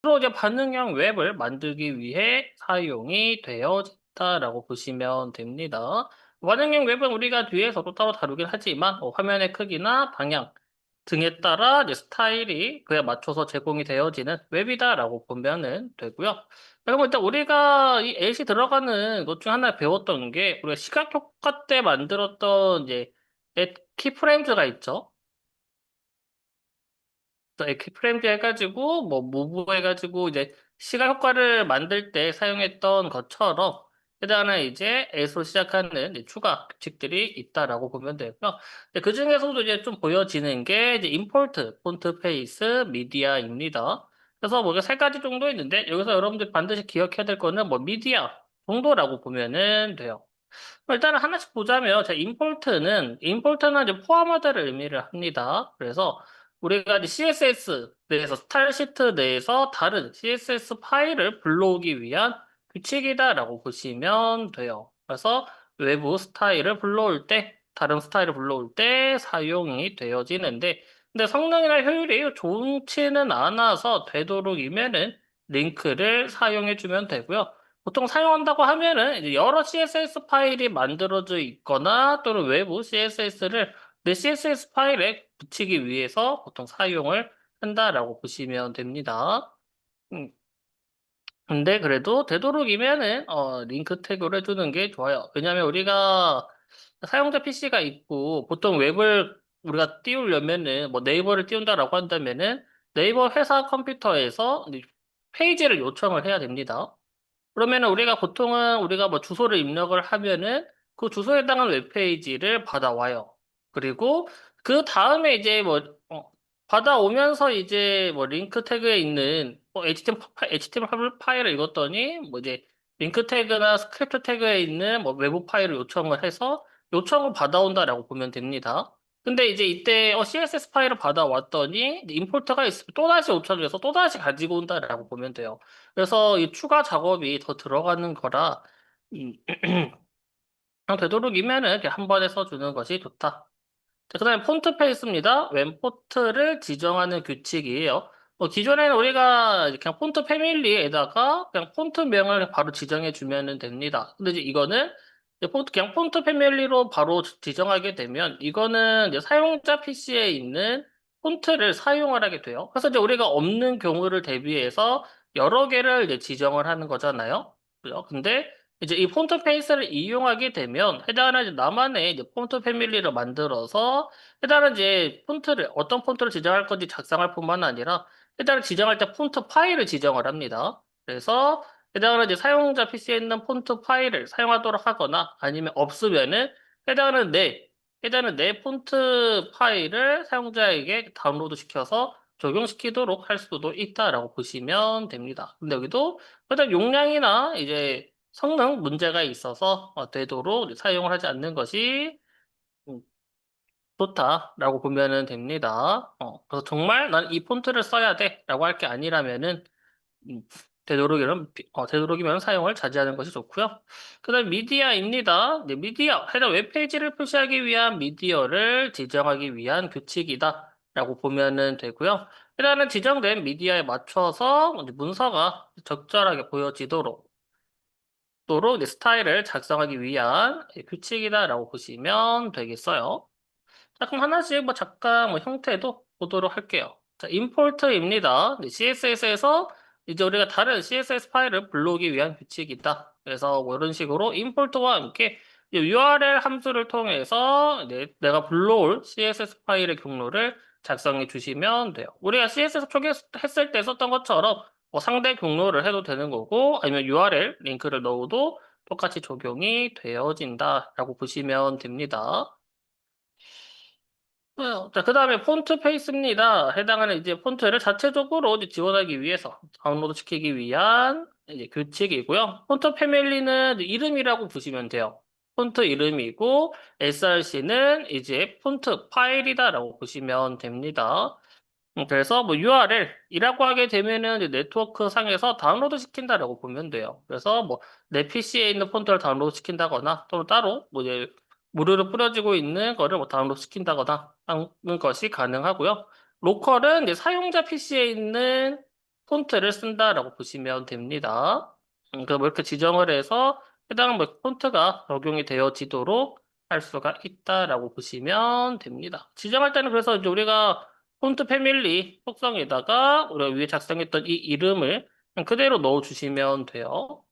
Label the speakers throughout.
Speaker 1: 주로 이제 반응형 웹을 만들기 위해 사용이 되어진다라고 보시면 됩니다. 반응형 웹은 우리가 뒤에서도 따로 다루긴 하지만 화면의 크기나 방향 등에 따라 이제 스타일이 그에 맞춰서 제공이 되어지는 웹이다라고 보면은 되고요. 그리고 일단 우리가 이 LC 들어가는 것 중 하나 배웠던 게 우리가 시각 효과 때 만들었던 이제 키프레임즈가 있죠. 에키프레임즈 해가지고 뭐 무브 해가지고 이제 시각 효과를 만들 때 사용했던 것처럼 해당하는 이제 S로 시작하는 이제 추가 규칙들이 있다라고 보면 되고요. 그 중에서도 이제 좀 보여지는 게 이제 임포트, 폰트 페이스, 미디어입니다. 그래서 뭐 세 가지 정도 있는데 여기서 여러분들 반드시 기억해야 될 거는 뭐 미디어 정도라고 보면은 돼요. 일단은 하나씩 보자면, 자, 임포트는 이제 포함하다를 의미를 합니다. 그래서 우리가 이제 CSS 내에서, 스타일 시트 내에서 다른 CSS 파일을 불러오기 위한 규칙이다라고 보시면 돼요. 그래서 외부 스타일을 불러올 때, 다른 스타일을 불러올 때 사용이 되어지는데, 근데 성능이나 효율이 좋지는 않아서 되도록이면은 링크를 사용해주면 되고요. 보통 사용한다고 하면은 이제 여러 CSS 파일이 만들어져 있거나 또는 외부 CSS를 내 CSS 파일에 붙이기 위해서 보통 사용을 한다라고 보시면 됩니다. 음, 근데 그래도 되도록이면은 링크 태그를 해주는 게 좋아요. 왜냐하면 우리가 사용자 PC가 있고 보통 웹을 우리가 띄우려면은 뭐 네이버를 띄운다라고 한다면은 네이버 회사 컴퓨터에서 이제 페이지를 요청을 해야 됩니다. 그러면은 우리가 보통은 우리가 뭐 주소를 입력을 하면은 그 주소에 해당하는 웹페이지를 받아와요. 그리고 그 다음에 이제 뭐 받아오면서 이제 뭐 링크 태그에 있는 HTML 파일을 읽었더니 뭐 이제 링크 태그나 스크립트 태그에 있는 뭐 외부 파일을 요청을 해서 요청을 받아온다라고 보면 됩니다. 근데 이제 이때 CSS 파일을 받아왔더니 임포트가 있으면 또다시 요청을 해서 또다시 가지고 온다라고 보면 돼요. 그래서 이 추가 작업이 더 들어가는 거라 그냥 되도록이면은 이렇게 한 번에 써주는 것이 좋다. 자, 그다음에 폰트 페이스입니다. 왼 폰트를 지정하는 규칙이에요. 기존에는 우리가 이제 그냥 폰트 패밀리에다가 그냥 폰트명을 바로 지정해 주면 됩니다. 근데 이제 이거는 이제 그냥 폰트 패밀리로 바로 지정하게 되면 이거는 이제 사용자 PC에 있는 폰트를 사용을 하게 돼요. 그래서 이제 우리가 없는 경우를 대비해서 여러 개를 이제 지정을 하는 거잖아요. 그죠? 근데 이제 이 폰트 페이스를 이용하게 되면 해당하는 이제 나만의 이제 폰트 패밀리를 만들어서 해당하는 이제 폰트를 어떤 폰트를 지정할 건지 작성할 뿐만 아니라 해당을 지정할 때 폰트 파일을 지정을 합니다. 그래서 해당하는 이제 사용자 PC에 있는 폰트 파일을 사용하도록 하거나 아니면 없으면은 해당하는 내 폰트 파일을 사용자에게 다운로드 시켜서 적용시키도록 할 수도 있다라고 보시면 됩니다. 근데 여기도 일단 용량이나 이제 성능 문제가 있어서 되도록 사용을 하지 않는 것이 음, 좋다라고 보면은 됩니다. 그래서 정말 난 이 폰트를 써야 돼라고 할 게 아니라면은 음, 되도록이면 사용을 자제하는 것이 좋고요. 그다음 미디어입니다. 네, 미디어 해당 웹페이지를 표시하기 위한 미디어를 지정하기 위한 규칙이다라고 보면은 되고요. 해당하는 지정된 미디어에 맞춰서 이제 문서가 적절하게 보여지도록 이제 스타일을 작성하기 위한 규칙이다라고 보시면 되겠어요. 자, 그럼 하나씩 뭐 잠깐 뭐 형태도 보도록 할게요. 자, 임포트입니다. CSS에서 이제 우리가 다른 CSS 파일을 불러오기 위한 규칙이다. 그래서 뭐 이런 식으로 임포트와 함께 URL 함수를 통해서 내가 불러올 CSS 파일의 경로를 작성해 주시면 돼요. 우리가 CSS 초기 했을 때 썼던 것처럼 뭐 상대 경로를 해도 되는 거고 아니면 URL 링크를 넣어도 똑같이 적용이 되어진다라고 보시면 됩니다. 자, 그 다음에 폰트 페이스입니다. 해당하는 이제 폰트를 자체적으로 이제 지원하기 위해서 다운로드 시키기 위한 이제 규칙이고요. 폰트 패밀리는 이름이라고 보시면 돼요. 폰트 이름이고 SRC는 이제 폰트 파일이다라고 보시면 됩니다. 그래서 뭐 URL이라고 하게 되면은 이제 네트워크 상에서 다운로드 시킨다라고 보면 돼요. 그래서 뭐 내 PC에 있는 폰트를 다운로드 시킨다거나 또는 따로 뭐 이제 무료로 뿌려지고 있는 거를 뭐 다운로드 시킨다거나 하는 것이 가능하고요. 로컬은 이제 사용자 PC에 있는 폰트를 쓴다라고 보시면 됩니다. 그럼 이렇게 지정을 해서 해당 뭐 폰트가 적용이 되어지도록 할 수가 있다라고 보시면 됩니다. 지정할 때는 그래서 이제 우리가 폰트 패밀리 속성에다가 우리가 위에 작성했던 이 이름을 그냥 그대로 넣어주시면 돼요.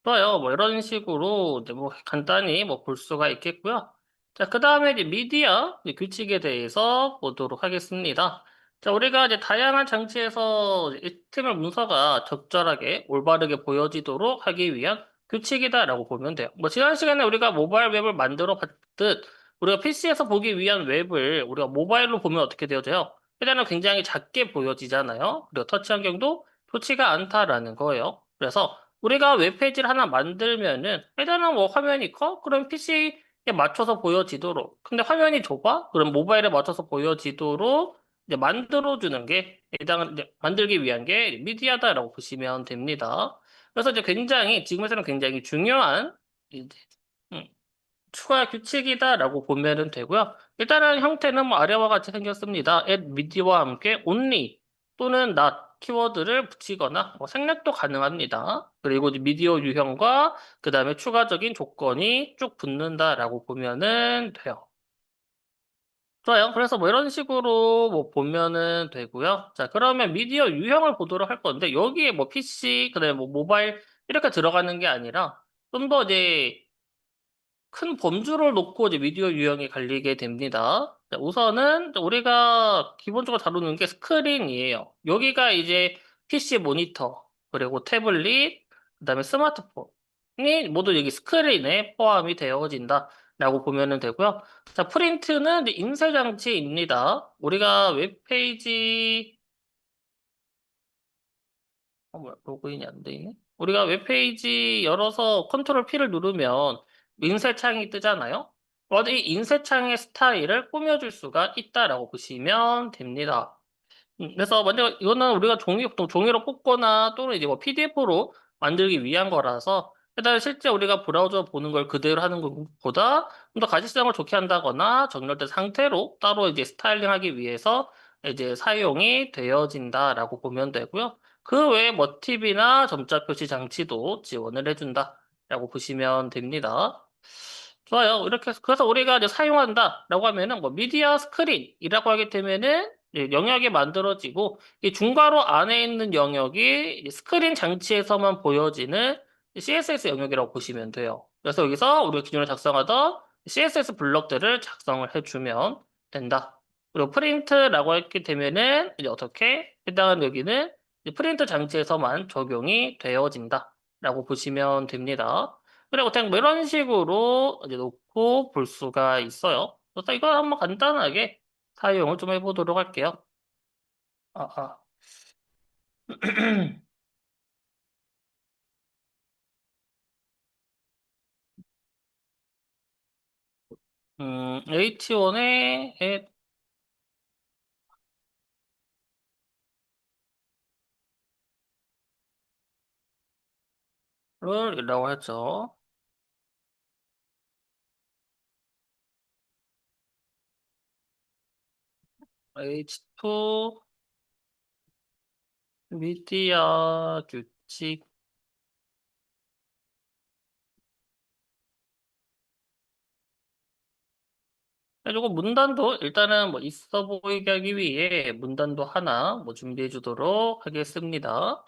Speaker 1: 좋아요. 뭐 이런 식으로 이제 뭐 간단히 뭐 볼 수가 있겠고요. 자, 그 다음에 이제 미디어 이제 규칙에 대해서 보도록 하겠습니다. 자, 우리가 이제 다양한 장치에서 이제 HTML 문서가 적절하게 올바르게 보여지도록 하기 위한 규칙이다라고 보면 돼요. 뭐 지난 시간에 우리가 모바일 웹을 만들어 봤듯 우리가 PC에서 보기 위한 웹을 우리가 모바일로 보면 어떻게 되어져요? 일단은 굉장히 작게 보여지잖아요. 그리고 터치 환경도 좋지가 않다라는 거예요. 그래서 우리가 웹페이지를 하나 만들면은 일단은 뭐 화면이 커? 그럼 PC에 맞춰서 보여지도록. 근데 화면이 좁아? 그럼 모바일에 맞춰서 보여지도록 이제 만들어주는 게 일단 이제 만들기 위한 게 미디어다라고 보시면 됩니다. 그래서 이제 굉장히 지금에서는 굉장히 중요한 이제 음, 추가 규칙이다라고 보면은 되고요. 일단은 형태는 뭐 아래와 같이 생겼습니다. add media와 함께 only 또는 not 키워드를 붙이거나 뭐 생략도 가능합니다. 그리고 이제 미디어 유형과 그 다음에 추가적인 조건이 쭉 붙는다라고 보면은 돼요. 좋아요. 그래서 뭐 이런 식으로 뭐 보면은 되고요. 자, 그러면 미디어 유형을 보도록 할 건데 여기에 뭐 PC, 그다음에 뭐 모바일 이렇게 들어가는 게 아니라 좀 더 이제 큰 범주를 놓고 이제 미디어 유형이 갈리게 됩니다. 자, 우선은 우리가 기본적으로 다루는 게 스크린이에요. 여기가 이제 PC 모니터, 그리고 태블릿, 그다음에 스마트폰이 모두 여기 스크린에 포함이 되어진다라고 보면 되고요. 자, 프린트는 이제 인쇄 장치입니다. 우리가 웹페이지 뭐야, 로그인이 안 돼 있네? 우리가 웹페이지 열어서 컨트롤 P를 누르면 인쇄창이 뜨잖아요? 어디 인쇄창의 스타일을 꾸며줄 수가 있다라고 보시면 됩니다. 그래서 먼저 이거는 우리가 보통 종이로 뽑거나 또는 이제 뭐 PDF로 만들기 위한 거라서 일단 실제 우리가 브라우저 보는 걸 그대로 하는 것보다 좀 더 가시성을 좋게 한다거나 정렬된 상태로 따로 이제 스타일링하기 위해서 이제 사용이 되어진다라고 보면 되고요. 그 외에 머티비나 점자 표시 장치도 지원을 해준다라고 보시면 됩니다. 좋아요. 이렇게 해서 그래서 우리가 이제 사용한다라고 하면은 뭐 미디어 스크린이라고 하게 되면은 영역이 만들어지고 이 중괄호 안에 있는 영역이 이 스크린 장치에서만 보여지는 CSS 영역이라고 보시면 돼요. 그래서 여기서 우리가 기존에 작성하던 CSS 블럭들을 작성을 해주면 된다. 그리고 프린트라고 했게 되면은 이제 어떻게 해당하는 여기는 이제 프린트 장치에서만 적용이 되어진다라고 보시면 됩니다. 그리고 그냥 뭐 이런 식으로 이제 놓고 볼 수가 있어요. 그래서 이거 한번 간단하게 사용을 좀 해보도록 할게요. 아, 아. H1에 를 이라고 했죠. H2 미디어 규칙. 그리고 문단도 일단은 뭐 있어 보이게 하기 위해 문단도 하나 뭐 준비해 주도록 하겠습니다.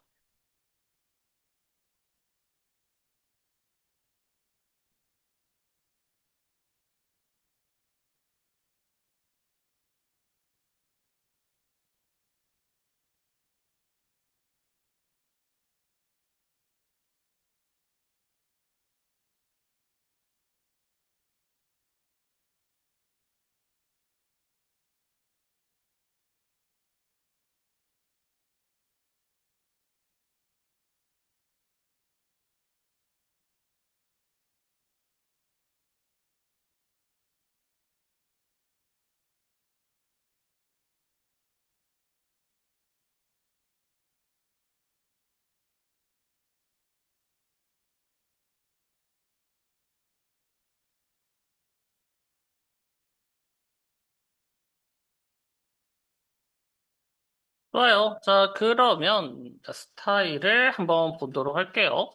Speaker 1: 좋아요. 자, 그러면 스타일을 한번 보도록 할게요.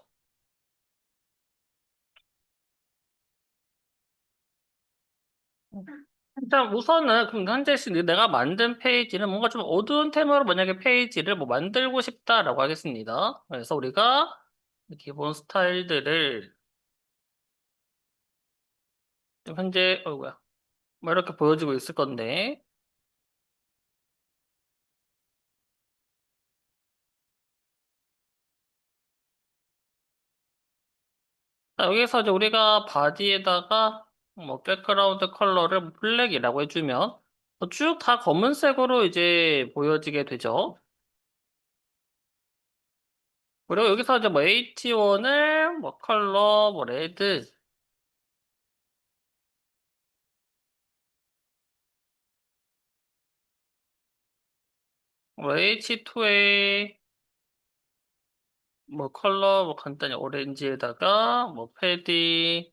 Speaker 1: 일단 우선은 그럼 현재 내가 만든 페이지는 뭔가 좀 어두운 테마로 만약에 페이지를 뭐 만들고 싶다라고 하겠습니다. 그래서 우리가 기본 스타일들을 좀 현재 어이구야 뭐 이렇게 보여지고 있을 건데, 자, 여기서 이제 우리가 바디에다가 뭐 백그라운드 컬러를 뭐 블랙이라고 해주면 쭉 다 검은색으로 이제 보여지게 되죠. 그리고 여기서 이제 뭐 H1을 뭐 컬러 뭐 레드, 뭐 H2에 뭐 컬러 뭐 간단히 오렌지에다가 뭐 패디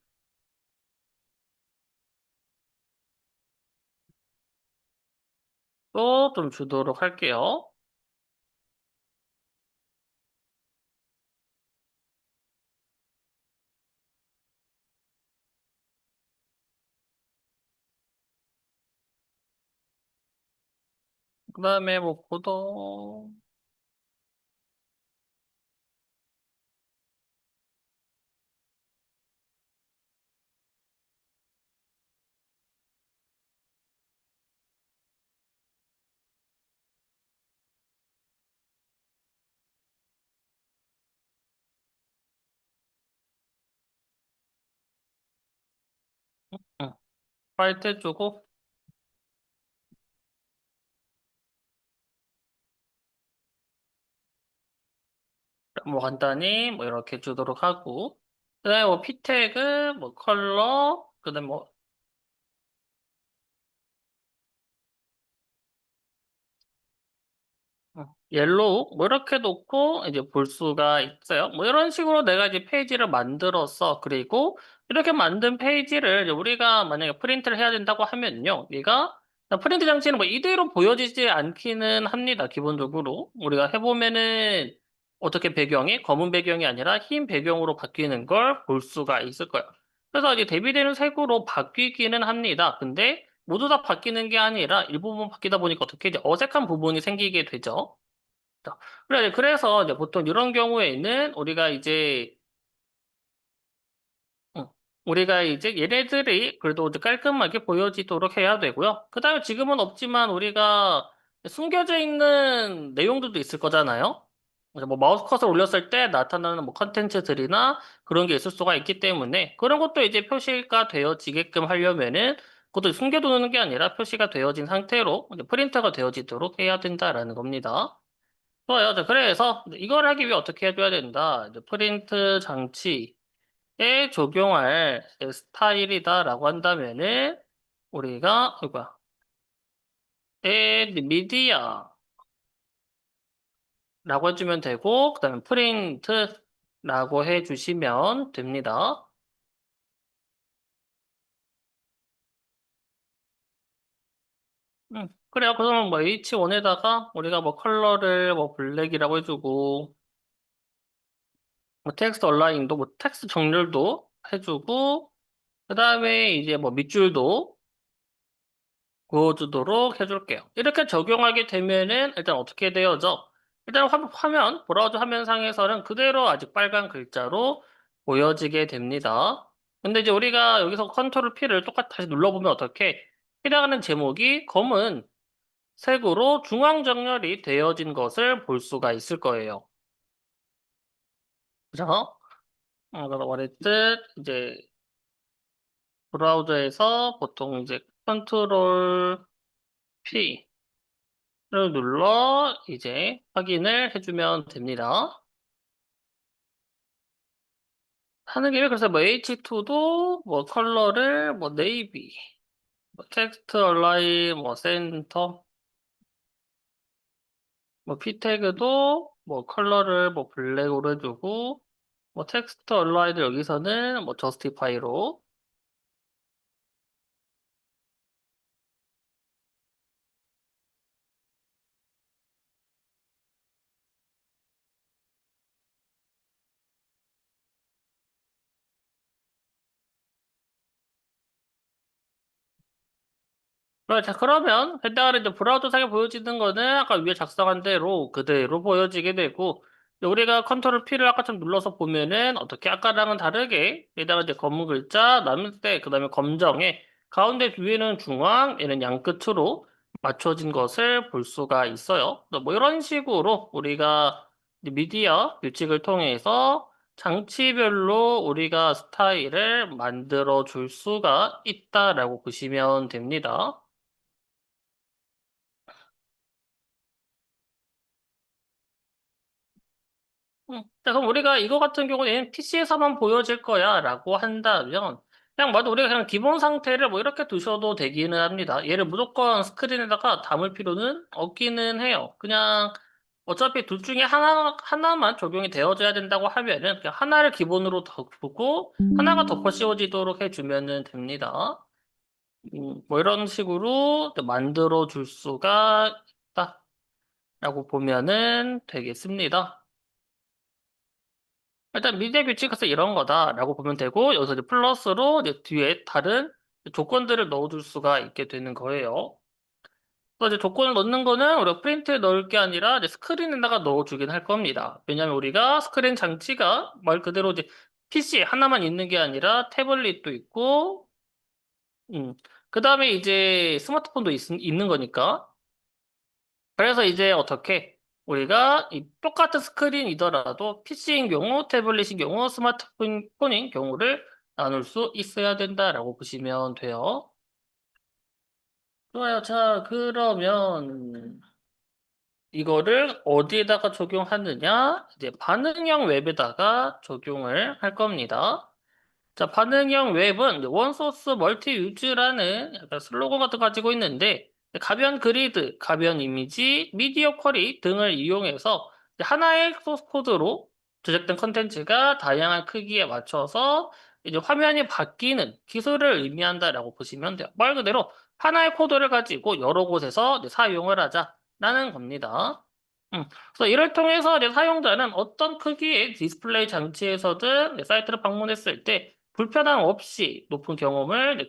Speaker 1: 또 좀 주도록 할게요. 그다음에 뭐 보도, 응, 화이트 해주고 뭐 간단히 뭐 이렇게 주도록 하고, 그다음에 뭐 피 태그 뭐 컬러 그다음에 뭐 옐로우 뭐 이렇게 놓고 이제 볼 수가 있어요. 뭐 이런 식으로 내가 이제 페이지를 만들었어. 그리고 이렇게 만든 페이지를 이제 우리가 만약에 프린트를 해야 된다고 하면요. 얘가 프린트 장치는 뭐 이대로 보여지지 않기는 합니다. 기본적으로 우리가 해보면은 어떻게 배경이 검은 배경이 아니라 흰 배경으로 바뀌는 걸 볼 수가 있을 거예요. 그래서 이제 대비되는 색으로 바뀌기는 합니다. 근데 모두 다 바뀌는 게 아니라 일부분 바뀌다 보니까 어떻게 이제 어색한 부분이 생기게 되죠. 그래서 이제 보통 이런 경우에는 응, 우리가 이제 얘네들이 그래도 이제 깔끔하게 보여지도록 해야 되고요. 그 다음에 지금은 없지만 우리가 숨겨져 있는 내용들도 있을 거잖아요. 그래서 뭐 마우스 컷을 올렸을 때 나타나는 뭐 컨텐츠들이나 그런 게 있을 수가 있기 때문에 그런 것도 이제 표시가 되어지게끔 하려면은 그것도 숨겨두는 게 아니라 표시가 되어진 상태로 이제 프린터가 되어지도록 해야 된다라는 겁니다. 좋아요. 자, 그래서 이걸 하기 위해 어떻게 해줘야 된다. 이제 프린트 장치에 적용할 스타일이다라고 한다면은 우리가 이거야. add media라고 해주면 되고 그다음에 print라고 해주시면 됩니다. 그래요. 그러면 뭐 H1에다가 우리가 뭐 컬러를 뭐 블랙이라고 해주고 뭐 텍스트 얼라인도 뭐 텍스트 정렬도 해주고 그다음에 이제 뭐 밑줄도 구워주도록 해줄게요. 이렇게 적용하게 되면은 일단 어떻게 되어져? 일단 화면, 브라우저 화면상에서는 그대로 아직 빨간 글자로 보여지게 됩니다. 근데 이제 우리가 여기서 컨트롤 P를 똑같이 다시 눌러보면 어떻게? 해당하는 제목이 검은 색으로 중앙 정렬이 되어진 것을 볼 수가 있을 거예요. 그죠? 그래서 말했듯 이제 브라우저에서 보통 이제 컨트롤 P 를 눌러 이제 확인을 해주면 됩니다. 하는 김에 그래서 뭐 H2도 뭐 컬러를 뭐 네이비, 뭐 텍스트 얼라인 뭐 센터, 뭐 P 태그도 뭐 컬러를 뭐 블랙으로 해주고 뭐 텍스트 얼라인을 여기서는 뭐 저스티파이로 자, 그러면 해당하는 이제 브라우저상에 보여지는 거는 아까 위에 작성한 대로 그대로 보여지게 되고, 우리가 컨트롤 P를 아까처럼 눌러서 보면은 어떻게 아까랑은 다르게 해당하는 이제 검은 글자, 남색, 그다음에 검정에 가운데 위에는 중앙, 얘는 양 끝으로 맞춰진 것을 볼 수가 있어요. 뭐 이런 식으로 우리가 이제 미디어 규칙을 통해서 장치별로 우리가 스타일을 만들어 줄 수가 있다라고 보시면 됩니다. 자, 그럼 우리가 이거 같은 경우는 PC에서만 보여질 거야 라고 한다면 그냥 맞아 우리가 그냥 기본 상태를 뭐 이렇게 두셔도 되기는 합니다. 얘를 무조건 스크린에다가 담을 필요는 없기는 해요. 그냥 어차피 둘 중에 하나만 적용이 되어져야 된다고 하면은 그냥 하나를 기본으로 두고 하나가 덮어 씌워지도록 해주면은 됩니다. 뭐 이런 식으로 만들어 줄 수가 있다라고 보면은 되겠습니다. 일단 미디어 규칙에서 이런 거다라고 보면 되고 여기서 이제 플러스로 이제 뒤에 다른 조건들을 넣어줄 수가 있게 되는 거예요. 또 이제 조건을 넣는 거는 우리가 프린트에 넣을 게 아니라 이제 스크린에다가 넣어주긴 할 겁니다. 왜냐하면 우리가 스크린 장치가 말 그대로 이제 PC 하나만 있는 게 아니라 태블릿도 있고, 그 다음에 이제 스마트폰도 있는 거니까. 그래서 이제 어떻게 우리가 이 똑같은 스크린이더라도 PC인 경우, 태블릿인 경우, 스마트폰인 경우를 나눌 수 있어야 된다라고 보시면 돼요. 좋아요. 자, 그러면 이거를 어디에다가 적용하느냐? 이제 반응형 웹에다가 적용을 할 겁니다. 자, 반응형 웹은 원소스 멀티 유즈라는 약간 슬로건 같은 거 가지고 있는데, 가변 그리드, 가변 이미지, 미디어 쿼리 등을 이용해서 하나의 소스 코드로 제작된 컨텐츠가 다양한 크기에 맞춰서 이제 화면이 바뀌는 기술을 의미한다라고 보시면 돼요. 말 그대로 하나의 코드를 가지고 여러 곳에서 이제 사용을 하자라는 겁니다. 그래서 이를 통해서 이제 사용자는 어떤 크기의 디스플레이 장치에서든 이제 사이트를 방문했을 때 불편함 없이 높은 경험을 이제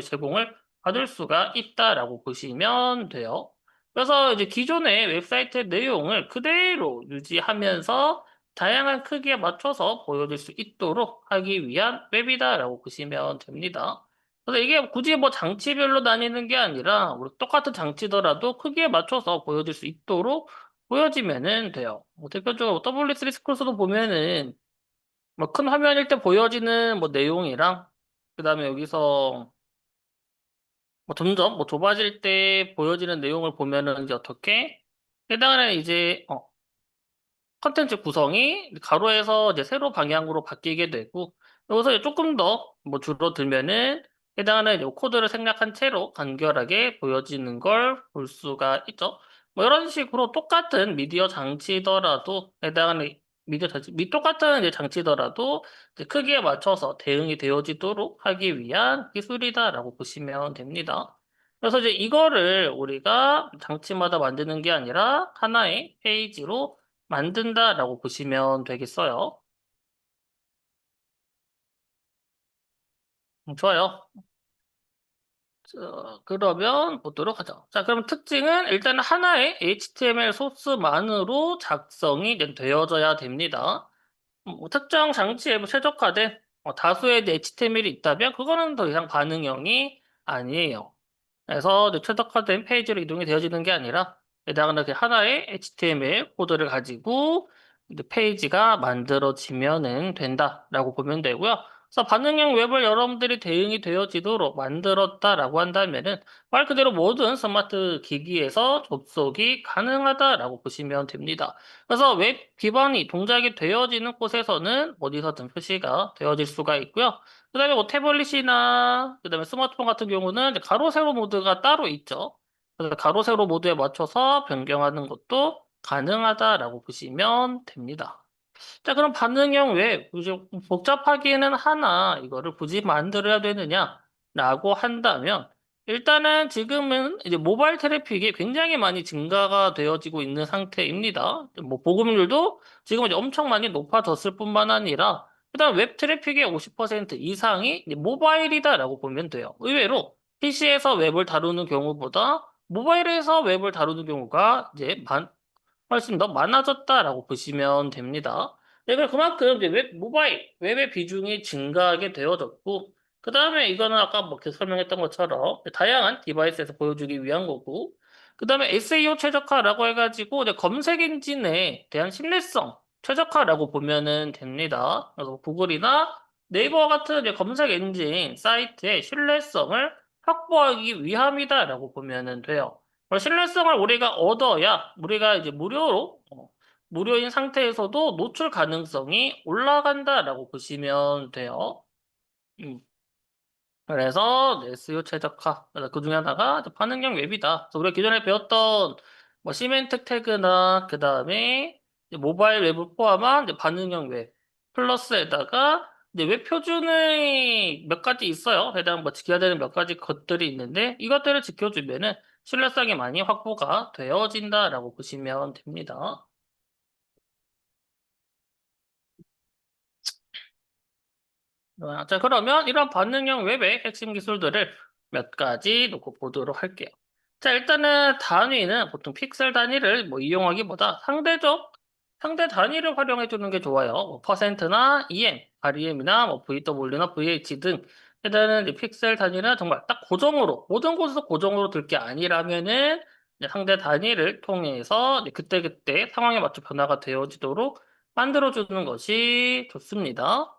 Speaker 1: 제공을 받을 수가 있다라고 보시면 돼요. 그래서 이제 기존의 웹사이트의 내용을 그대로 유지하면서 다양한 크기에 맞춰서 보여줄 수 있도록 하기 위한 웹이다라고 보시면 됩니다. 그래서 이게 굳이 뭐 장치별로 나뉘는 게 아니라 우리 똑같은 장치더라도 크기에 맞춰서 보여줄 수 있도록 보여지면은 돼요. 뭐 대표적으로 W3 스크롤서도 보면은 뭐 큰 화면일 때 보여지는 뭐 내용이랑 그다음에 여기서 뭐 점점 뭐 좁아질 때 보여지는 내용을 보면은 이제 어떻게 해당하는 이제 컨텐츠 구성이 가로에서 이제 세로 방향으로 바뀌게 되고 여기서 이제 조금 더 뭐 줄어들면은 해당하는 이제 코드를 생략한 채로 간결하게 보여지는 걸 볼 수가 있죠. 뭐 이런 식으로 똑같은 미디어 장치더라도 해당하는 미디어 장치, 똑같은 이제 장치더라도 이제 크기에 맞춰서 대응이 되어지도록 하기 위한 기술이다라고 보시면 됩니다. 그래서 이제 이거를 우리가 장치마다 만드는 게 아니라 하나의 페이지로 만든다라고 보시면 되겠어요. 좋아요. 자, 그러면 보도록 하죠. 자, 그럼 특징은 일단 하나의 HTML 소스만으로 작성이 되어져야 됩니다. 특정 장치에 뭐 최적화된 다수의 HTML이 있다면 그거는 더 이상 반응형이 아니에요. 그래서 이제 최적화된 페이지로 이동이 되어지는 게 아니라 해당하는 그 하나의 HTML 코드를 가지고 이제 페이지가 만들어지면은 된다라고 보면 되고요. 그래서 반응형 웹을 여러분들이 대응이 되어지도록 만들었다라고 한다면은 말 그대로 모든 스마트 기기에서 접속이 가능하다라고 보시면 됩니다. 그래서 웹 기반이 동작이 되어지는 곳에서는 어디서든 표시가 되어질 수가 있고요. 그다음에 뭐 태블릿이나 그다음에 스마트폰 같은 경우는 이제 가로 세로 모드가 따로 있죠. 그래서 가로 세로 모드에 맞춰서 변경하는 것도 가능하다라고 보시면 됩니다. 자, 그럼 반응형 왜 굳이 복잡하기는 하나 이거를 굳이 만들어야 되느냐라고 한다면 일단은 지금은 이제 모바일 트래픽이 굉장히 많이 증가가 되어지고 있는 상태입니다. 뭐 보급률도 지금 이제 엄청 많이 높아졌을 뿐만 아니라 일단 웹 트래픽의 50% 이상이 이제 모바일이다라고 보면 돼요. 의외로 PC에서 웹을 다루는 경우보다 모바일에서 웹을 다루는 경우가 이제 훨씬 더 많아졌다라고 보시면 됩니다. 네, 그만큼 이제 모바일, 웹의 비중이 증가하게 되어졌고, 그 다음에 이거는 아까 뭐 이렇게 설명했던 것처럼 다양한 디바이스에서 보여주기 위한 거고, 그 다음에 SEO 최적화라고 해가지고 이제 검색 엔진에 대한 신뢰성 최적화라고 보면은 됩니다. 그래서 구글이나 네이버 같은 이제 검색 엔진 사이트의 신뢰성을 확보하기 위함이다라고 보면은 돼요. 신뢰성을 우리가 얻어야 우리가 이제 무료인 상태에서도 노출 가능성이 올라간다라고 보시면 돼요. 음. 그래서 SEO 최적화. 그 중에 하나가 이제 반응형 웹이다. 그래서 우리가 기존에 배웠던 뭐 시멘트 태그나 그 다음에 모바일 웹을 포함한 이제 반응형 웹 플러스에다가 이제 웹 표준의 몇 가지 있어요. 해당 뭐 지켜야 되는 몇 가지 것들이 있는데 이것들을 지켜주면은 신뢰성이 많이 확보가 되어진다라고 보시면 됩니다. 자, 그러면 이런 반응형 웹의 핵심 기술들을 몇 가지 놓고 보도록 할게요. 자, 일단은 단위는 보통 픽셀 단위를 뭐 이용하기보다 상대 단위를 활용해 주는 게 좋아요. 뭐 퍼센트나 EM, REM이나 뭐 VW나 VH 등 일단은 이제 픽셀 단위는 정말 딱 고정으로 모든 곳에서 고정으로 들 게 아니라면은 이제 상대 단위를 통해서 이제 그때그때 상황에 맞춰 변화가 되어지도록 만들어 주는 것이 좋습니다.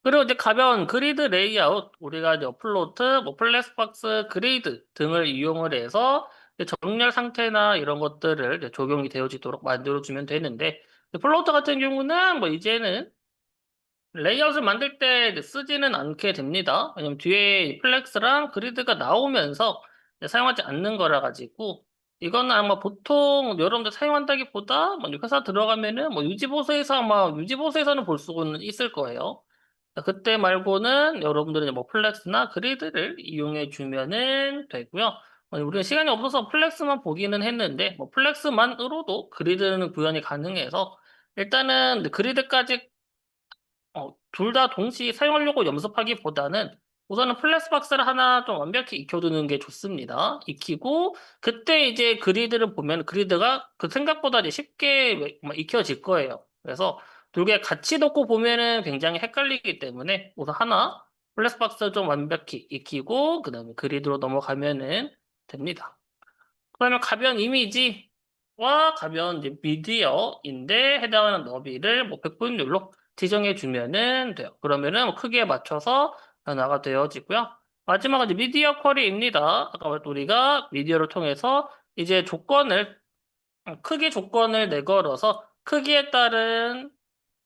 Speaker 1: 그리고 이제 가벼운 그리드 레이아웃, 우리가 이제 플로트, 뭐 플렉스박스, 그리드 등을 이용을 해서 이제 정렬 상태나 이런 것들을 이제 적용이 되어지도록 만들어주면 되는데, 플로트 같은 경우는 뭐 이제는 레이아웃을 만들 때 이제 쓰지는 않게 됩니다. 왜냐면 뒤에 플렉스랑 그리드가 나오면서 이제 사용하지 않는 거라 가지고, 이거는 아마 보통 여러분들 사용한다기보다 뭐 회사 들어가면은 뭐 유지보수에서 아마 유지보수에서는 볼 수는 있을 거예요. 그때 말고는 여러분들은 뭐 플렉스나 그리드를 이용해 주면은 되고요. 우리는 시간이 없어서 플렉스만 보기는 했는데 뭐 플렉스만으로도 그리드는 구현이 가능해서 일단은 그리드까지 둘 다 동시에 사용하려고 염습하기보다는 우선은 플렉스박스를 하나 좀 완벽히 익혀두는 게 좋습니다. 익히고 그때 이제 그리드를 보면 그리드가 그 생각보다 이제 쉽게 익혀질 거예요. 그래서 두 개 같이 놓고 보면은 굉장히 헷갈리기 때문에 우선 하나 플렉스박스 좀 완벽히 익히고 그다음에 그리드로 넘어가면은 됩니다. 그러면 가변 이미지와 가변 이제 미디어인데 해당하는 너비를 뭐 100분율로 지정해 주면은 돼요. 그러면은 뭐 크기에 맞춰서 변화가 되어지고요. 마지막은 이제 미디어 쿼리입니다. 아까 우리가 미디어를 통해서 이제 크기 조건을 내걸어서 크기에 따른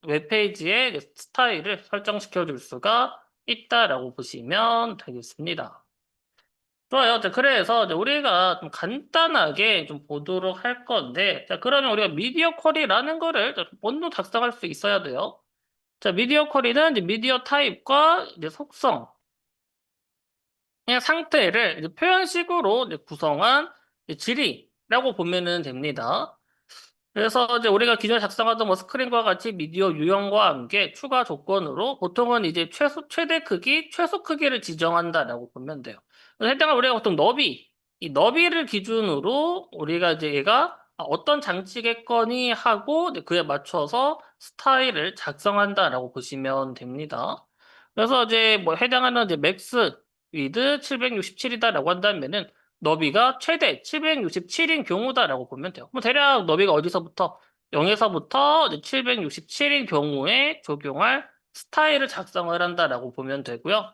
Speaker 1: 웹페이지의 스타일을 설정시켜 줄 수가 있다라고 보시면 되겠습니다. 좋아요. 자, 그래서 이제 우리가 좀 간단하게 좀 보도록 할 건데, 자, 그러면 우리가 미디어 쿼리라는 거를 먼저 작성할 수 있어야 돼요. 자, 미디어 쿼리는 이제 미디어 타입과 이제 속성, 그냥 상태를 이제 표현식으로 이제 구성한 이제 질이라고 보면은 됩니다. 그래서 이제 우리가 기존에 작성하던 뭐 스크린과 같이 미디어 유형과 함께 추가 조건으로 보통은 이제 최대 크기, 최소 크기를 지정한다라고 보면 돼요. 그래서 해당을 우리가 보통 이 너비를 기준으로 우리가 이제 얘가 어떤 장치겠거니 하고 이제 그에 맞춰서 스타일을 작성한다라고 보시면 됩니다. 그래서 이제 뭐 해당하는 이제 맥스 위드 767이다라고 한다면은 너비가 최대 767인 경우다라고 보면 돼요. 뭐 대략 너비가 어디서부터 0에서부터 767인 경우에 적용할 스타일을 작성을 한다라고 보면 되고요.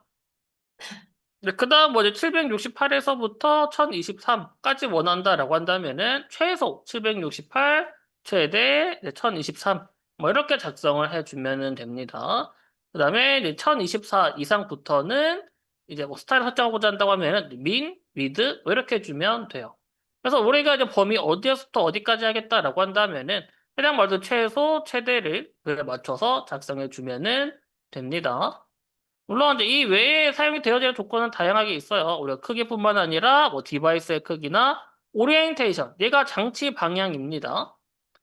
Speaker 1: 그다음 뭐 이제 768에서부터 1023까지 원한다라고 한다면은 최소 768, 최대 1023, 뭐 이렇게 작성을 해주면은 됩니다. 그다음에 이제 1024 이상부터는 이제 뭐 스타일 설정하고자 한다고 하면은 민, 위드 뭐 이렇게 해주면 돼요. 그래서 우리가 이제 범위 어디에서부터 어디까지 하겠다라고 한다면은 해당 말도 최소, 최대를 그에 맞춰서 작성해 주면은 됩니다. 물론 이제 이 외에 사용이 되어야 될 조건은 다양하게 있어요. 우리가 크기뿐만 아니라 뭐 디바이스의 크기나 오리엔테이션, 얘가 장치 방향입니다.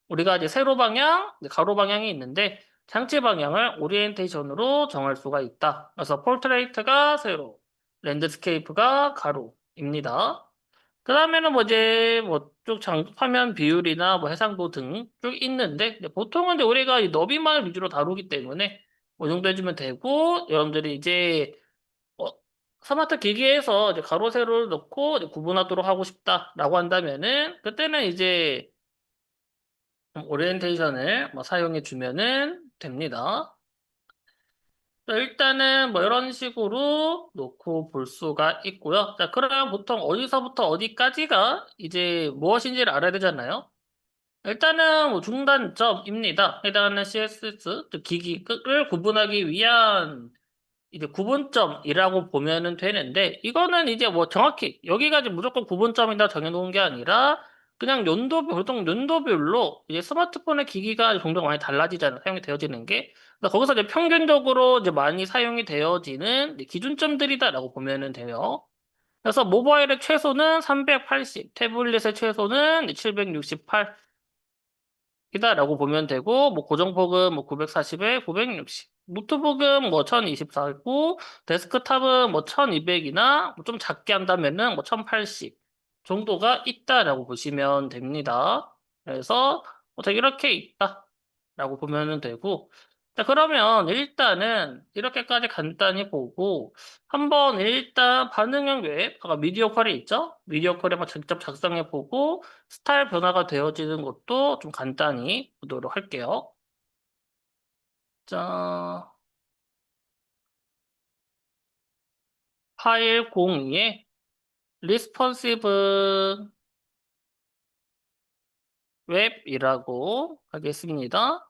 Speaker 1: 우리가 이제 세로 방향, 가로 방향이 있는데 장치 방향을 오리엔테이션으로 정할 수가 있다. 그래서 포트레이트가 세로, 랜드스케이프가 가로, 입니다. 그다음에는 뭐 이제 뭐 쭉 화면 비율이나 뭐 해상도 등 쭉 있는데 이제 보통은 이제 우리가 이 너비만을 위주로 다루기 때문에 뭐 이 정도 해주면 되고 여러분들이 이제 어, 스마트 기기에서 이제 가로 세로를 넣고 이제 구분하도록 하고 싶다라고 한다면은 그때는 이제 좀 오리엔테이션을 뭐 사용해 주면은 됩니다. 자, 일단은 뭐 이런 식으로 놓고 볼 수가 있고요. 자, 그러면 보통 어디서부터 어디까지가 이제 무엇인지를 알아야 되잖아요. 일단은 뭐 중단점입니다. 해당하는 CSS, 즉 기기를 구분하기 위한 이제 구분점이라고 보면은 되는데, 이거는 이제 뭐 정확히 여기가 이제 무조건 구분점이다 정해놓은 게 아니라, 그냥 보통 연도별로 이제 스마트폰의 기기가 종종 많이 달라지잖아요. 사용이 되어지는 게. 그래서 거기서 이제 평균적으로 이제 많이 사용이 되어지는 이제 기준점들이다라고 보면은 돼요. 그래서 모바일의 최소는 380, 태블릿의 최소는 768, 이다라고 보면 되고, 뭐 고정폭은 뭐 940에 960, 노트북은 뭐 1024고, 데스크탑은 뭐 1200이나 좀 작게 한다면은 뭐 1080 정도가 있다라고 보시면 됩니다. 그래서 뭐 되게 이렇게 있다라고 보면 되고, 자, 그러면 일단은 이렇게까지 간단히 보고, 한번 일단 반응형 웹, 아까 미디어 퀄이 있죠? 미디어 퀄에 한번 직접 작성해 보고, 스타일 변화가 되어지는 것도 좀 간단히 보도록 할게요. 자, 파일 02에 responsive 웹이라고 하겠습니다.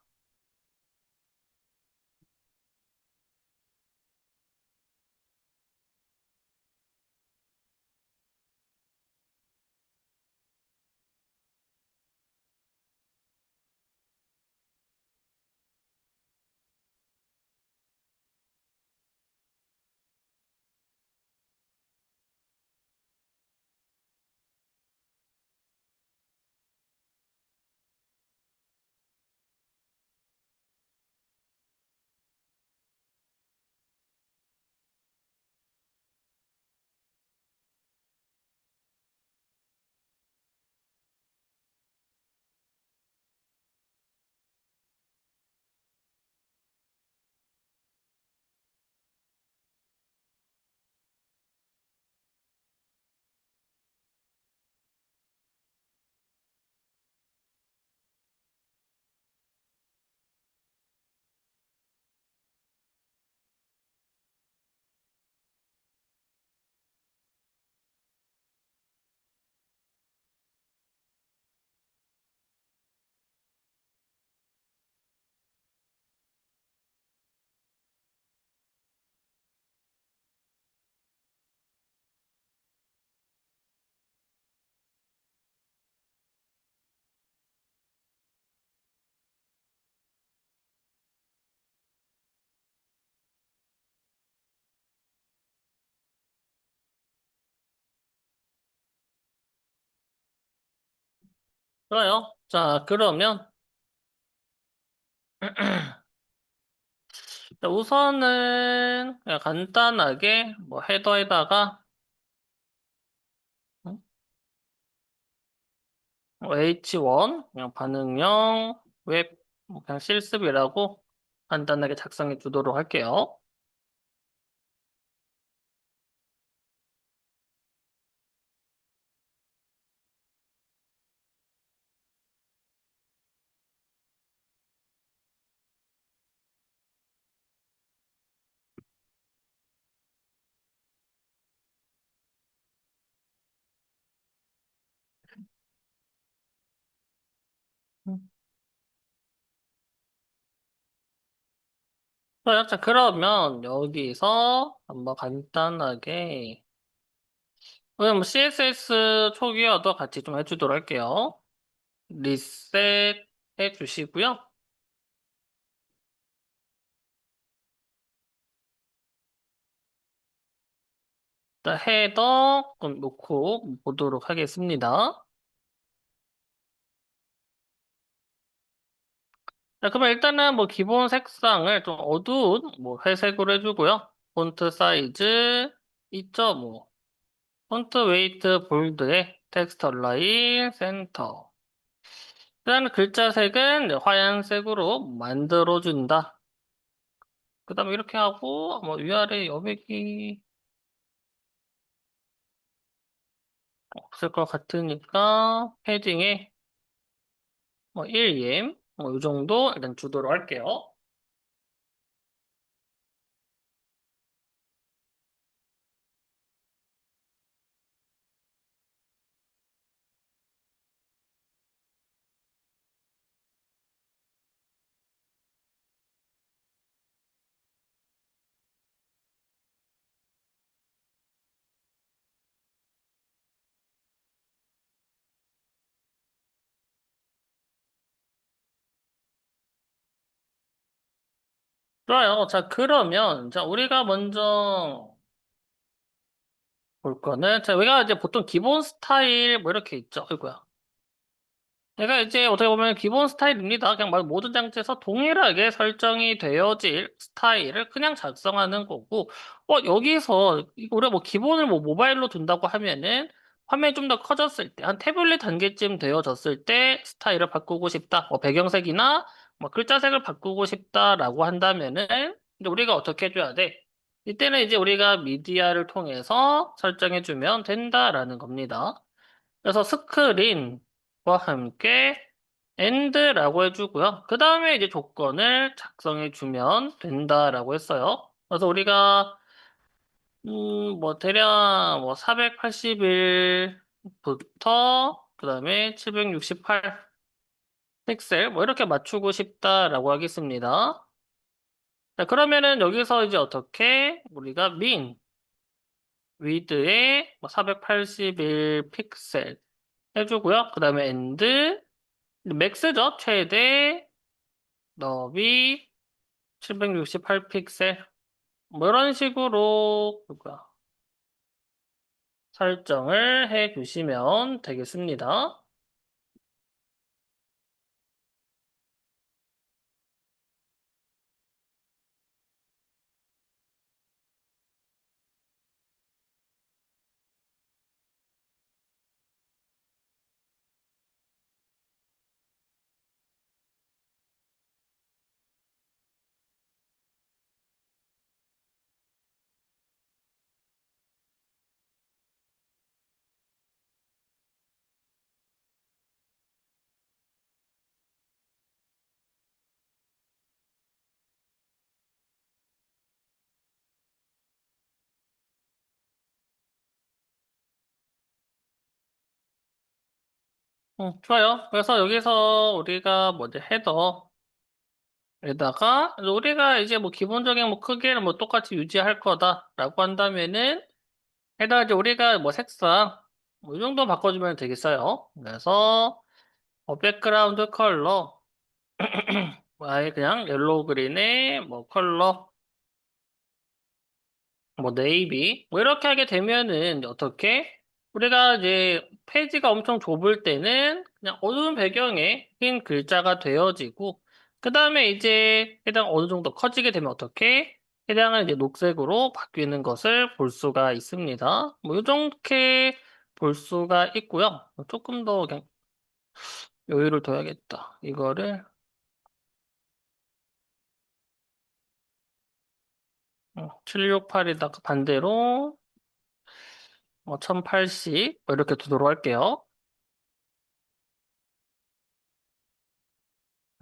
Speaker 1: 좋아요. 자, 그러면 자, 우선은 그냥 간단하게 뭐 헤더에다가 H1 그냥 반응형 웹 그냥 실습이라고 간단하게 작성해 주도록 할게요. 좋아요. 자, 그러면 여기서 한번 간단하게 그럼 CSS 초기화도 같이 좀 해주도록 할게요. 리셋 해주시고요. 일단 헤더 좀 놓고 보도록 하겠습니다. 자, 그러면 일단은 뭐 기본 색상을 좀 어두운 뭐 회색으로 해주고요. 폰트 사이즈 2.5. 폰트 웨이트 볼드에 텍스트 얼라인 센터. 그다음 글자 색은 하얀색으로 만들어준다. 그다음에 이렇게 하고 뭐 위아래 여백이 없을 것 같으니까 패딩에 뭐 1임 뭐 이 정도 일단 주도록 할게요. 좋아요. 자, 그러면 자 우리가 먼저 볼 거는 자 우리가 이제 보통 기본 스타일 뭐 이렇게 있죠. 이거야. 얘가 이제 어떻게 보면 기본 스타일입니다. 그냥 말 모든 장치에서 동일하게 설정이 되어질 스타일을 그냥 작성하는 거고, 여기서 우리가 뭐 기본을 뭐 모바일로 둔다고 하면은 화면이 좀 더 커졌을 때, 한 태블릿 단계쯤 되어졌을 때 스타일을 바꾸고 싶다. 뭐 배경색이나 뭐 글자색을 바꾸고 싶다라고 한다면은 이제 우리가 어떻게 해줘야 돼? 이때는 이제 우리가 미디어를 통해서 설정해주면 된다라는 겁니다. 그래서 스크린과 함께 end라고 해주고요. 그 다음에 이제 조건을 작성해주면 된다라고 했어요. 그래서 우리가 뭐 대략 뭐 481부터 그 다음에 768 픽셀 뭐 이렇게 맞추고 싶다라고 하겠습니다. 자, 그러면은 여기서 이제 어떻게 우리가 min width에 481 픽셀 해주고요. 그 다음에 end 맥스죠. 최대 너비 768 픽셀 뭐 이런 식으로 설정을 해 주시면 되겠습니다. 좋아요. 그래서 여기서 우리가 뭐지 헤더에다가 우리가 이제 뭐 기본적인 뭐 크기를 뭐 똑같이 유지할 거다라고 한다면은 헤더 이제 우리가 뭐 색상 뭐 이 정도 바꿔주면 되겠어요. 그래서 백그라운드 컬러 아예 그냥 옐로우 그린의 뭐 컬러 뭐 네이비 뭐 이렇게 하게 되면은 어떻게 우리가 이제 페이지가 엄청 좁을 때는 그냥 어두운 배경에 흰 글자가 되어지고 그 다음에 이제 해당 어느 정도 커지게 되면 어떻게 해당은 이제 녹색으로 바뀌는 것을 볼 수가 있습니다. 뭐 이렇게 볼 수가 있고요. 조금 더 그냥 여유를 둬야겠다. 이거를 768에다가 반대로 1080 이렇게 두도록 할게요.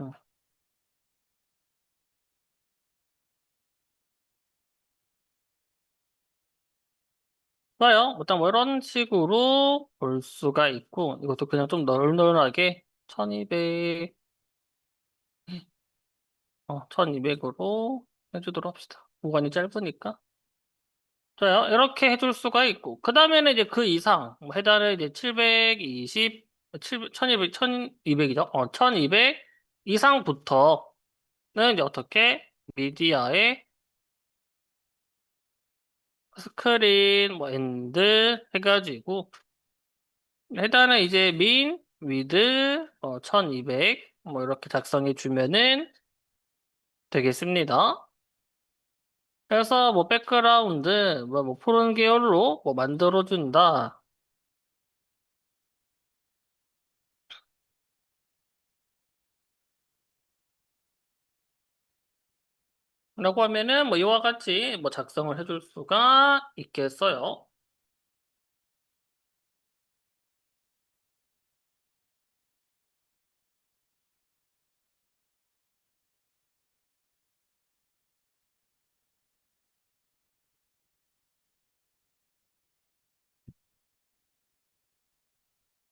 Speaker 1: 음, 좋아요. 일단 뭐 이런 식으로 볼 수가 있고 이것도 그냥 좀 널널하게 1200, 1200으로 해주도록 합시다. 구간이 짧으니까. 좋아요. 이렇게 해줄 수가 있고 그 다음에는 이제 그 이상 뭐 해달을 이제 720, 1200, 1200이죠. 1200 이상부터는 이제 어떻게 미디어에 스크린 뭐 엔드 해가지고 해당은 이제 민 위드 1200 뭐 이렇게 작성해 주면은 되겠습니다. 그래서 뭐 백그라운드, 뭐 푸른 계열로 뭐 만들어준다. 라고 하면은 뭐 이와 같이 뭐 작성을 해줄 수가 있겠어요.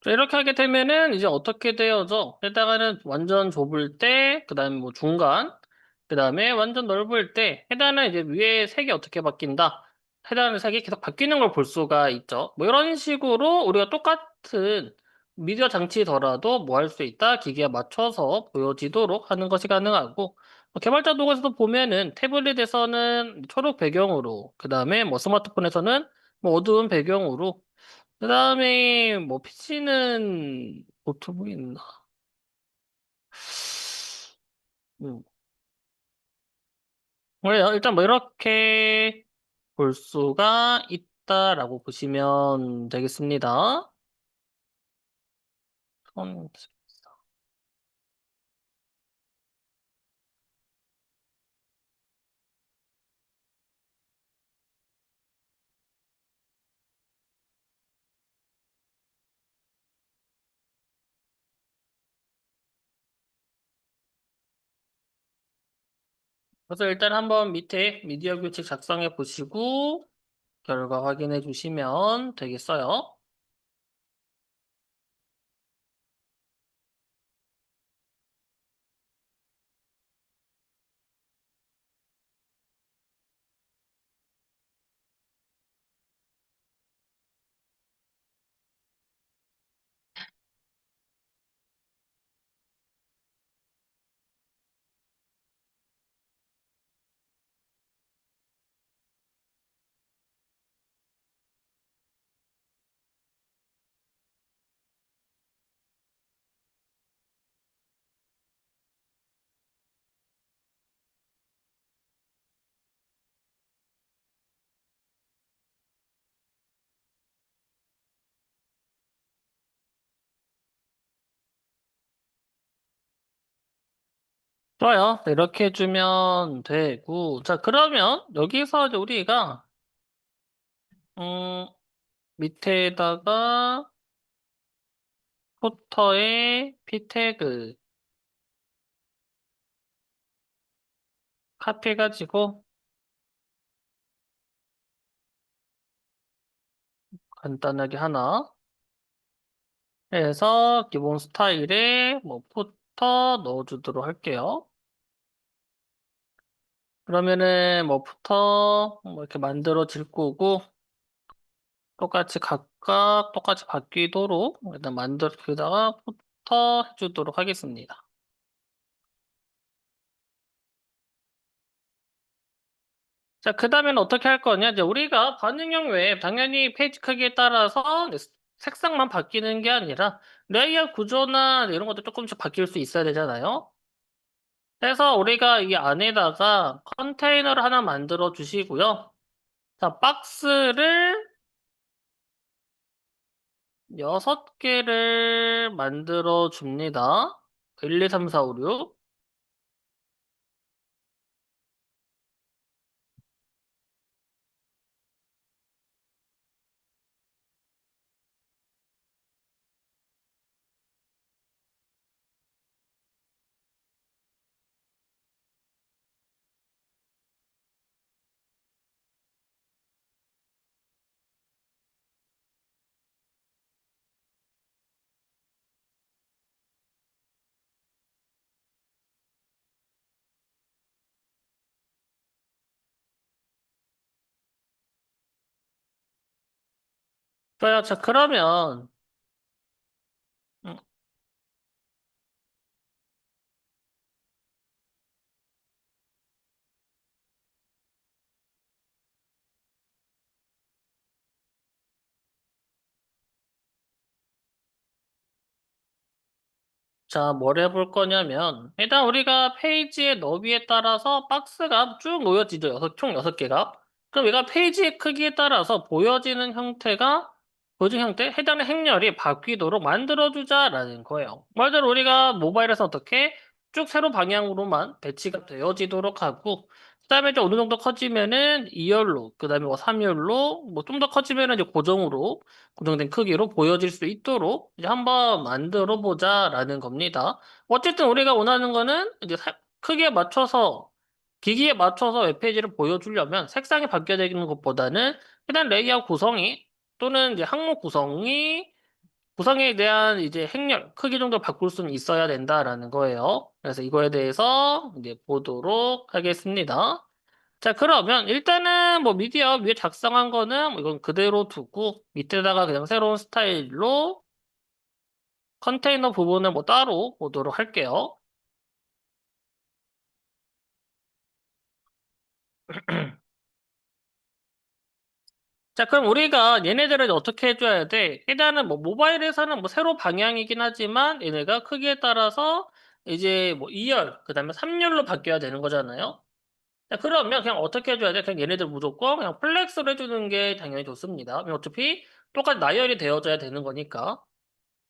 Speaker 1: 자, 이렇게 하게 되면은 이제 어떻게 되어져? 해당하는 완전 좁을 때, 그 다음에 뭐 중간, 그 다음에 완전 넓을 때, 해당하는 이제 위에 색이 어떻게 바뀐다? 해당하는 색이 계속 바뀌는 걸 볼 수가 있죠. 뭐 이런 식으로 우리가 똑같은 미디어 장치더라도 뭐 할 수 있다? 기기에 맞춰서 보여지도록 하는 것이 가능하고, 뭐 개발자 도구에서도 보면은 태블릿에서는 초록 배경으로, 그 다음에 뭐 스마트폰에서는 뭐 어두운 배경으로, 그 다음에 뭐 PC는 노트북이 있나? 음. 그래요. 일단 뭐 이렇게 볼 수가 있다라고 보시면 되겠습니다. 손- 그래서 일단 한번 밑에 미디어 규칙 작성해 보시고 결과 확인해 주시면 되겠어요. 좋아요. 네, 이렇게 해주면 되고. 자, 그러면 여기서 이제 우리가, 음, 밑에다가 포터에 p 태그 카피해가지고 간단하게 하나 해서 기본 스타일에 뭐 포터 넣어주도록 할게요. 그러면은 뭐 포터 뭐 이렇게 만들어질 거고 똑같이 각각 똑같이 바뀌도록 일단 만들어다가 포터 해주도록 하겠습니다. 자, 그 다음에는 어떻게 할 거냐? 이제 우리가 반응형 웹, 당연히 페이지 크기에 따라서 이제 색상만 바뀌는 게 아니라 레이아웃 구조나 이런 것도 조금씩 바뀔 수 있어야 되잖아요. 그래서 우리가 이 안에다가 컨테이너를 하나 만들어 주시고요. 자, 박스를 6개를 만들어 줍니다. 1, 2, 3, 4, 5, 6. 좋아요. 자, 그러면 음, 자, 뭘 해볼 거냐면, 일단 우리가 페이지의 너비에 따라서 박스가 쭉 놓여지죠. 총 6개가. 그럼 얘가 페이지의 크기에 따라서 보여진 형태, 해당의 행렬이 바뀌도록 만들어주자라는 거예요. 말대로 우리가 모바일에서 어떻게 쭉 세로 방향으로만 배치가 되어지도록 하고, 그 다음에 이제 어느 정도 커지면은 2열로, 그 다음에 뭐 3열로, 뭐 좀 더 커지면은 이제 고정으로, 고정된 크기로 보여질 수 있도록 이제 한번 만들어 보자라는 겁니다. 어쨌든 우리가 원하는 거는 이제 크기에 맞춰서 기기에 맞춰서 웹페이지를 보여주려면 색상이 바뀌어야 되는 것보다는 일단 레이아웃 구성이 또는 이제 항목 구성에 대한 이제 행렬 크기 정도 바꿀 수는 있어야 된다라는 거예요. 그래서 이거에 대해서 이제 보도록 하겠습니다. 자, 그러면 일단은 뭐 미디어 위에 작성한 거는 뭐 이건 그대로 두고 밑에다가 그냥 새로운 스타일로 컨테이너 부분을 뭐 따로 보도록 할게요. 자, 그럼 우리가 얘네들을 어떻게 해줘야 돼? 일단은 뭐 모바일에서는 뭐 세로 방향이긴 하지만 얘네가 크기에 따라서 이제 뭐 2열, 그 다음에 3열로 바뀌어야 되는 거잖아요. 자, 그러면 그냥 어떻게 해줘야 돼? 그냥 얘네들 무조건 그냥 플렉스로 해주는 게 당연히 좋습니다. 왜냐면 어차피 똑같이 나열이 되어져야 되는 거니까.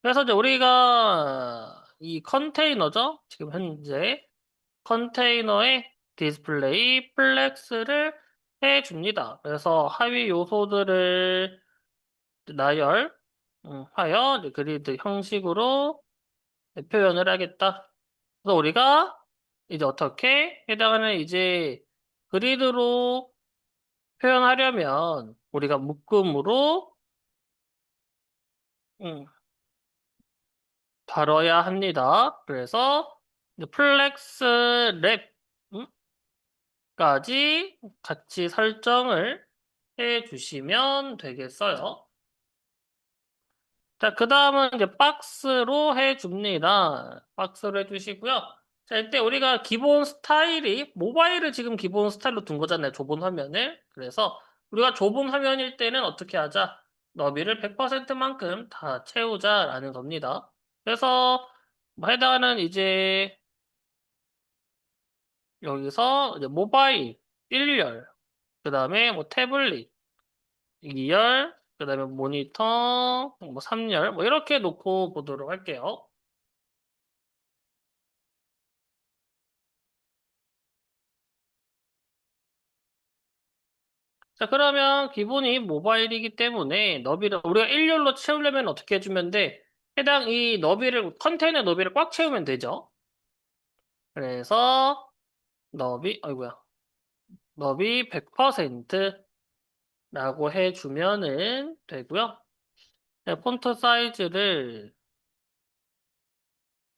Speaker 1: 그래서 이제 우리가 이 컨테이너죠? 지금 현재 컨테이너에 디스플레이 플렉스를 해줍니다. 그래서 하위 요소들을 나열 하여 이제 그리드 형식으로 표현을 하겠다. 그래서 우리가 이제 어떻게 해당하는 이제 그리드로 표현하려면 우리가 묶음으로 음, 다뤄야 합니다. 그래서 이제 플렉스 랩까지 같이 설정을 해 주시면 되겠어요. 자, 그 다음은 이제 박스로 해줍니다. 박스로 해주시고요. 자, 이때 우리가 기본 스타일이 모바일을 지금 기본 스타일로 둔 거잖아요. 좁은 화면을. 그래서 우리가 좁은 화면일 때는 어떻게 하자? 너비를 100%만큼 다 채우자라는 겁니다. 그래서 뭐 해당하는 이제 여기서 이제 모바일 1열, 그 다음에 뭐 태블릿 2열, 그 다음에 모니터 뭐 3열, 뭐 이렇게 놓고 보도록 할게요. 자, 그러면 기본이 모바일이기 때문에 너비를 우리가 일렬로 채우려면 어떻게 해주면 돼? 해당 이 너비를 컨테이너 너비를 꽉 채우면 되죠. 그래서 아이고야, 너비 100%라고 해주면은 되고요. 네, 폰트 사이즈를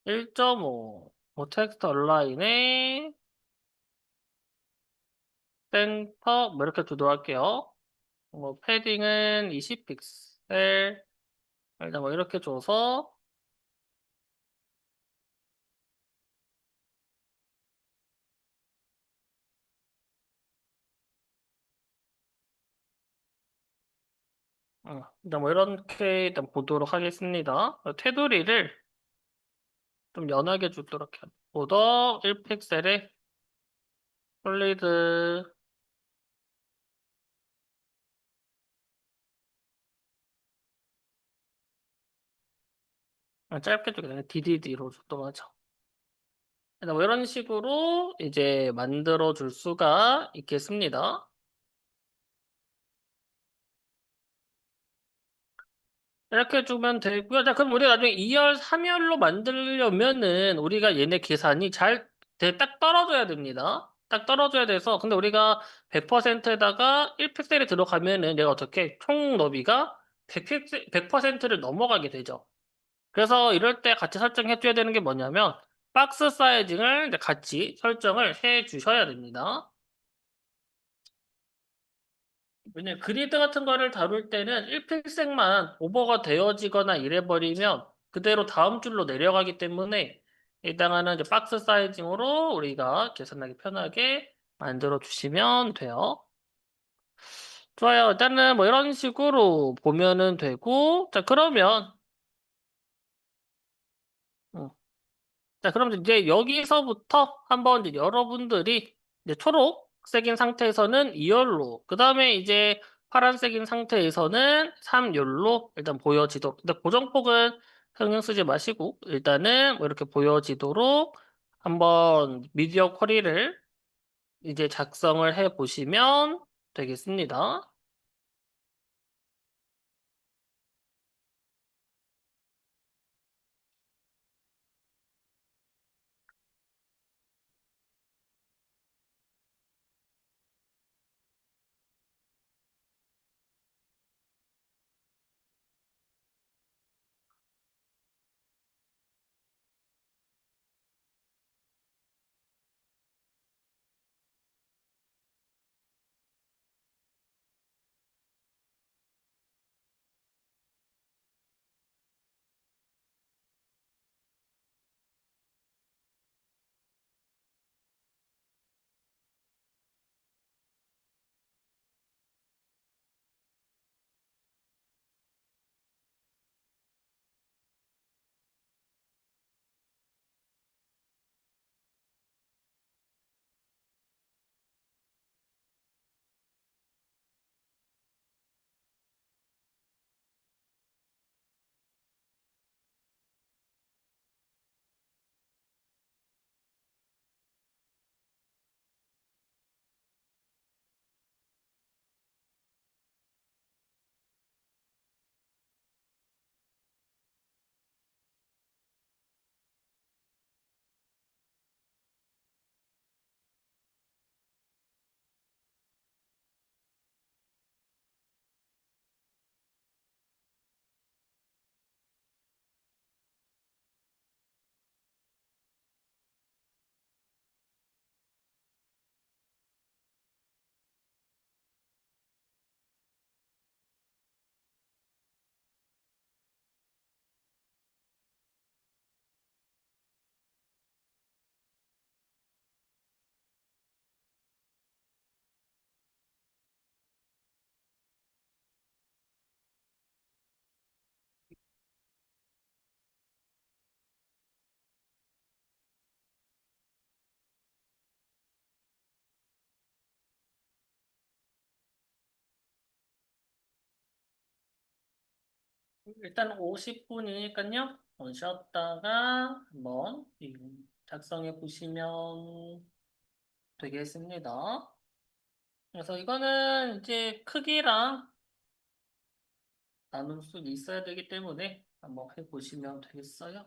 Speaker 1: 1.5, 뭐 텍스트 얼라인에 센터 뭐 이렇게 두도록 할게요. 뭐 패딩은 20픽셀 일단 뭐 이렇게 줘서 일단 뭐 이렇게 일단 보도록 하겠습니다. 테두리를 좀 연하게 주도록 해요. 보더 1픽셀에 솔리드 짧게 주게 되네. DDD로 주도록 하죠. 일단 뭐 이런 식으로 이제 만들어 줄 수가 있겠습니다. 이렇게 주면 되고요. 자, 그럼 우리가 나중에 2열, 3열로 만들려면은 우리가 얘네 계산이 딱 떨어져야 됩니다. 딱 떨어져야 돼서 근데 우리가 100%에다가 1픽셀이 들어가면은 얘가 어떻게 총 너비가 100%를 넘어가게 되죠. 그래서 이럴 때 같이 설정해 줘야 되는 게 뭐냐면 박스 사이징을 이제 같이 설정을 해 주셔야 됩니다. 왜냐면 그리드 같은 거를 다룰 때는 1필색만 오버가 되어지거나 이래버리면 그대로 다음 줄로 내려가기 때문에 해당하는 이제 박스 사이징으로 우리가 계산하기 편하게 만들어 주시면 돼요. 좋아요. 일단은 뭐 이런 식으로 보면은 되고, 자, 그러면, 음, 자, 그럼 이제 여기서부터 한번 이제 여러분들이 이제 초록색인 상태에서는 2열로, 그 다음에 이제 파란색인 상태에서는 3열로 일단 보여지도록, 근데 고정폭은 신경 쓰지 마시고, 일단은 뭐 이렇게 보여지도록 한번 미디어 쿼리를 이제 작성을 해 보시면 되겠습니다. 일단 50분이니까요. 쉬었다가 한번 작성해 보시면 되겠습니다. 그래서 이거는 이제 크기랑 나눌 수 있어야 되기 때문에 한번 해보시면 되겠어요.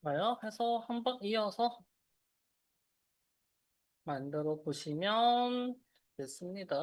Speaker 1: 좋아요. 해서 한번 이어서 만들어 보시면 됐습니다.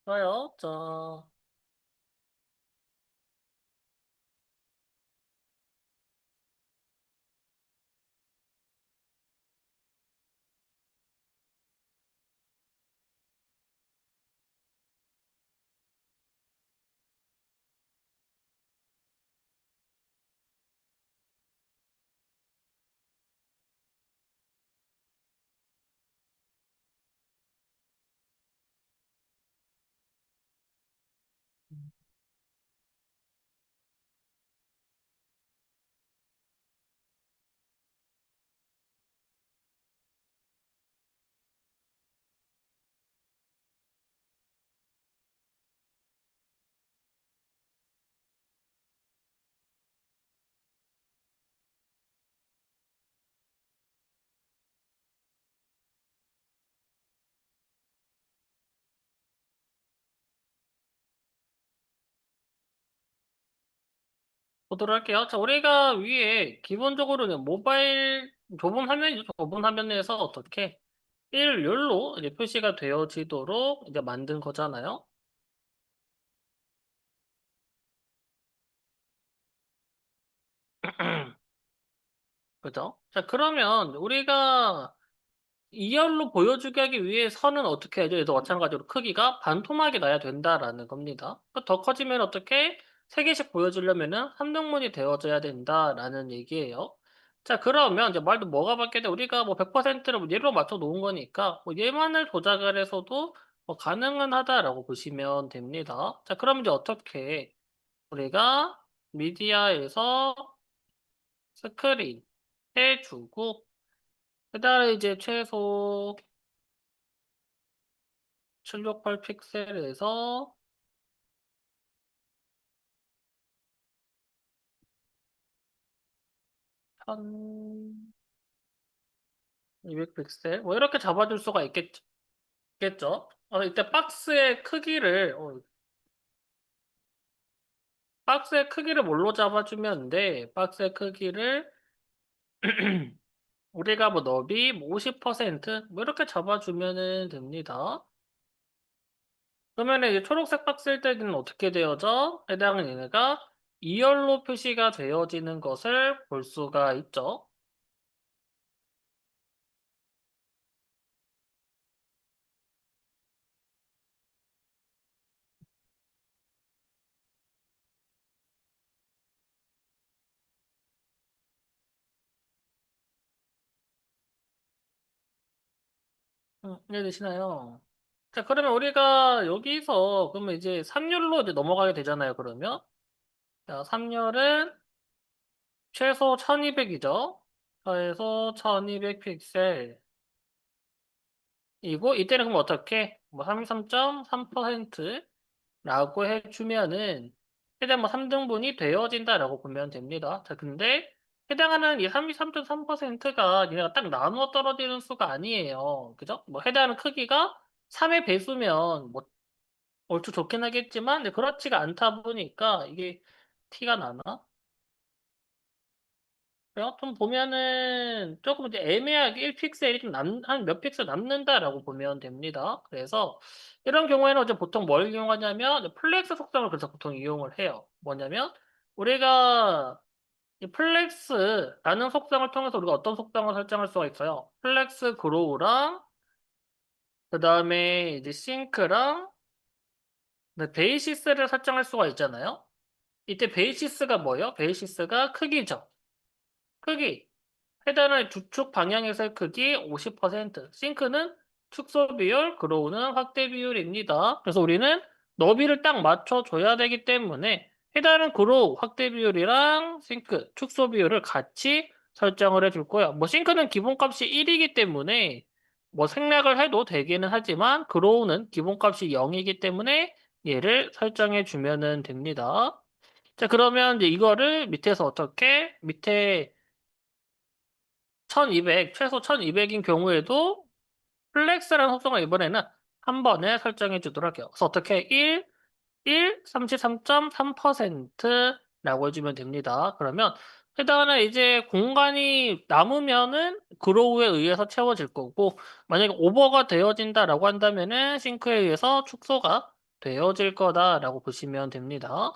Speaker 1: 좋아요. 자, 보도록 할게요. 자, 우리가 위에 기본적으로는 모바일 좁은 화면이죠. 좁은 화면에서 어떻게 일률로 이제 표시가 되어지도록 이제 만든 거잖아요. 그죠? 자, 그러면 우리가 2열로 보여주게 하기 위해 선은 어떻게 해야죠? 얘도 마찬가지로 크기가 반토막이 나야 된다라는 겁니다. 더 커지면 어떻게 3개씩 보여주려면은 한 등분이 되어져야 된다라는 얘기예요. 자, 그러면 이제 말도 뭐가 바뀌는데 우리가 뭐 100%를 예로 맞춰 놓은 거니까 뭐 얘만을 조작을 해서도 뭐 가능은 하다라고 보시면 됩니다. 자, 그럼 이제 어떻게 우리가 미디어에서 스크린 해주고 그다음에 이제 최소 768 픽셀에서 1200 픽셀 뭐 이렇게 잡아줄 수가 있겠죠. 이때 박스의 크기를 뭘로 잡아주면 돼? 박스의 크기를 우리가 뭐 너비 뭐 50%뭐 이렇게 잡아주면은 됩니다. 그러면 이제 초록색 박스일 때는 어떻게 되어져? 해당은 얘네가 2열로 표시가 되어지는 것을 볼 수가 있죠. 이해되시나요? 자, 그러면 우리가 여기서 그러면 이제 3열로 이제 넘어가게 되잖아요, 그러면. 자, 3열은 최소 1200이죠. 최소 1200 픽셀. 이고 이때는 그럼 어떻게? 뭐 33.3%라고 해주면은 최대 뭐 3등분이 되어진다라고 보면 됩니다. 자, 근데 해당하는 이 33.3%가 얘네가 딱 나누어 떨어지는 수가 아니에요. 그죠? 뭐 해당하는 크기가 3의 배수면 뭐 얼추 좋긴 하겠지만 근데 그렇지가 않다 보니까 이게 티가 나나? 좀 보면은 조금 이제 애매하게 1픽셀이 한 몇 픽셀 남는다라고 보면 됩니다. 그래서 이런 경우에는 이제 보통 뭘 이용하냐면 플렉스 속성을 그래서 보통 이용을 해요. 뭐냐면 우리가 이 플렉스라는 속성을 통해서 우리가 어떤 속성을 설정할 수가 있어요. 플렉스 그로우랑 그 다음에 이제 싱크랑 베이시스를 설정할 수가 있잖아요. 이때 베이시스가 뭐예요? 베이시스가 크기죠. 크기. 헤더는 주축 방향에서의 크기 50%, 싱크는 축소 비율, 그로우는 확대 비율입니다. 그래서 우리는 너비를 딱 맞춰줘야 되기 때문에 헤더는 그로우, 확대 비율이랑 싱크, 축소 비율을 같이 설정을 해줄 거예요. 뭐 싱크는 기본값이 1이기 때문에 뭐 생략을 해도 되기는 하지만 그로우는 기본값이 0이기 때문에 얘를 설정해 주면은 됩니다. 자, 그러면 이제 이거를 밑에서 어떻게 밑에 1200, 최소 1200인 경우에도 플렉스라는 속성을 이번에는 한 번에 설정해 주도록 할게요. 그래서 어떻게 33.3%라고 해주면 됩니다. 그러면 해당하는 이제 공간이 남으면은 그로우에 의해서 채워질 거고 만약에 오버가 되어진다라고 한다면은 싱크에 의해서 축소가 되어질 거다라고 보시면 됩니다.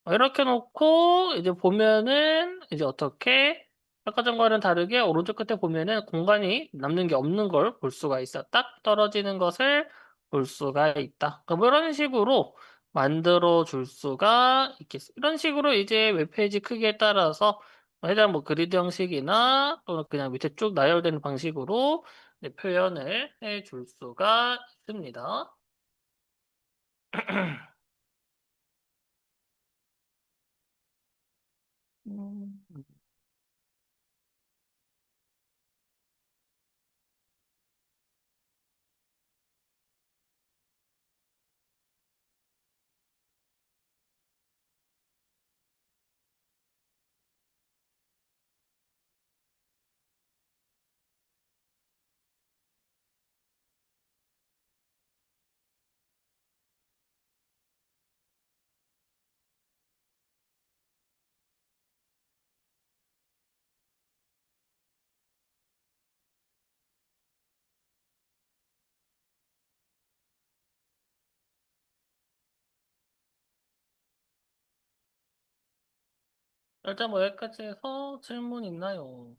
Speaker 1: 이렇게 놓고 이제 보면은 이제 어떻게 아까 전과는 다르게 오른쪽 끝에 보면은 공간이 남는 게 없는 걸 볼 수가 있어. 딱 떨어지는 것을 볼 수가 있다. 뭐 이런 식으로 만들어 줄 수가 있겠어. 이런 식으로 이제 웹페이지 크기에 따라서 해당 뭐 그리드 형식이나 또는 그냥 밑에 쭉 나열되는 방식으로 이제 표현을 해 줄 수가 있습니다. 음. 일단 뭐 여기까지 해서 질문 있나요?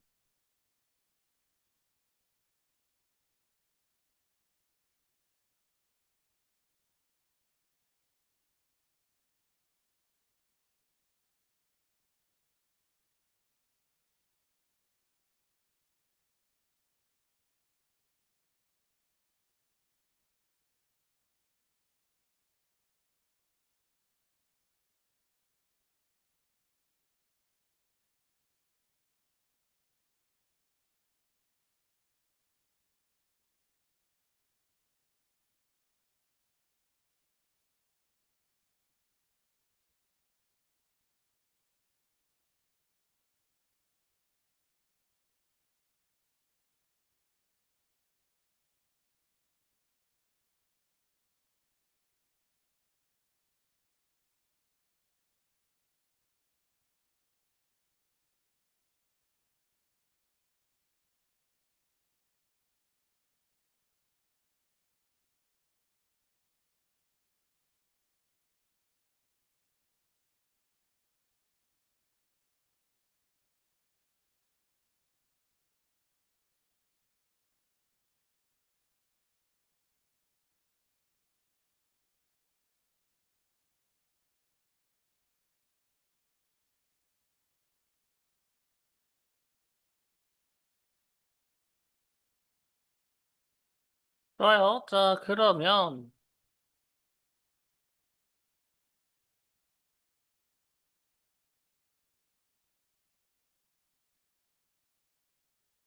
Speaker 1: 좋아요. 자, 그러면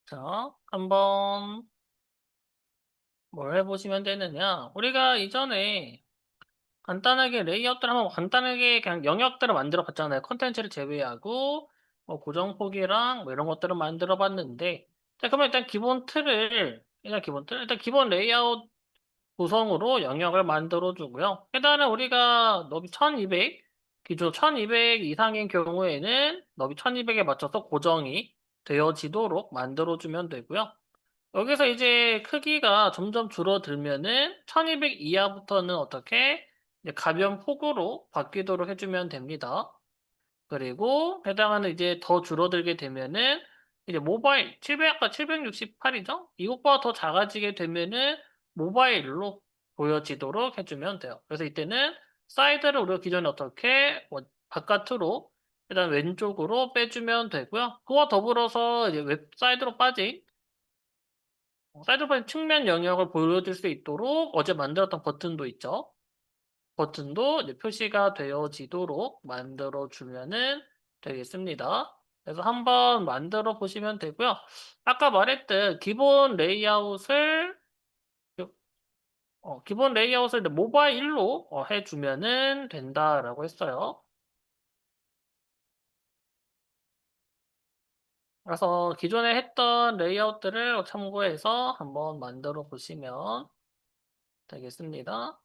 Speaker 1: 자, 한번 뭘 해보시면 되느냐? 우리가 이전에 간단하게 레이아웃들 한번 간단하게 그냥 영역들을 만들어 봤잖아요. 컨텐츠를 제외하고 뭐 고정 포기랑 뭐 이런 것들을 만들어 봤는데 자, 그러면 일단 기본 레이아웃 구성으로 영역을 만들어 주고요. 일단은 우리가 너비 1200, 기존 1200 이상인 경우에는 너비 1200에 맞춰서 고정이 되어지도록 만들어 주면 되고요. 여기서 이제 크기가 점점 줄어들면은 1200 이하부터는 어떻게 이제 가변 폭으로 바뀌도록 해주면 됩니다. 그리고 해당하는 이제 더 줄어들게 되면은 이제 모바일 700 아까 768이죠? 이것보다 더 작아지게 되면은 모바일로 보여지도록 해주면 돼요. 그래서 이때는 사이드를 우리가 기존에 어떻게 바깥으로 일단 왼쪽으로 빼주면 되고요. 그와 더불어서 이제 웹사이드로 빠진 사이드로 빠진 측면 영역을 보여줄 수 있도록 어제 만들었던 버튼도 있죠. 버튼도 이제 표시가 되어지도록 만들어 주면은 되겠습니다. 그래서 한번 만들어 보시면 되고요. 아까 말했듯 기본 레이아웃을 이제 모바일로 해주면은 된다라고 했어요. 그래서 기존에 했던 레이아웃들을 참고해서 한번 만들어 보시면 되겠습니다.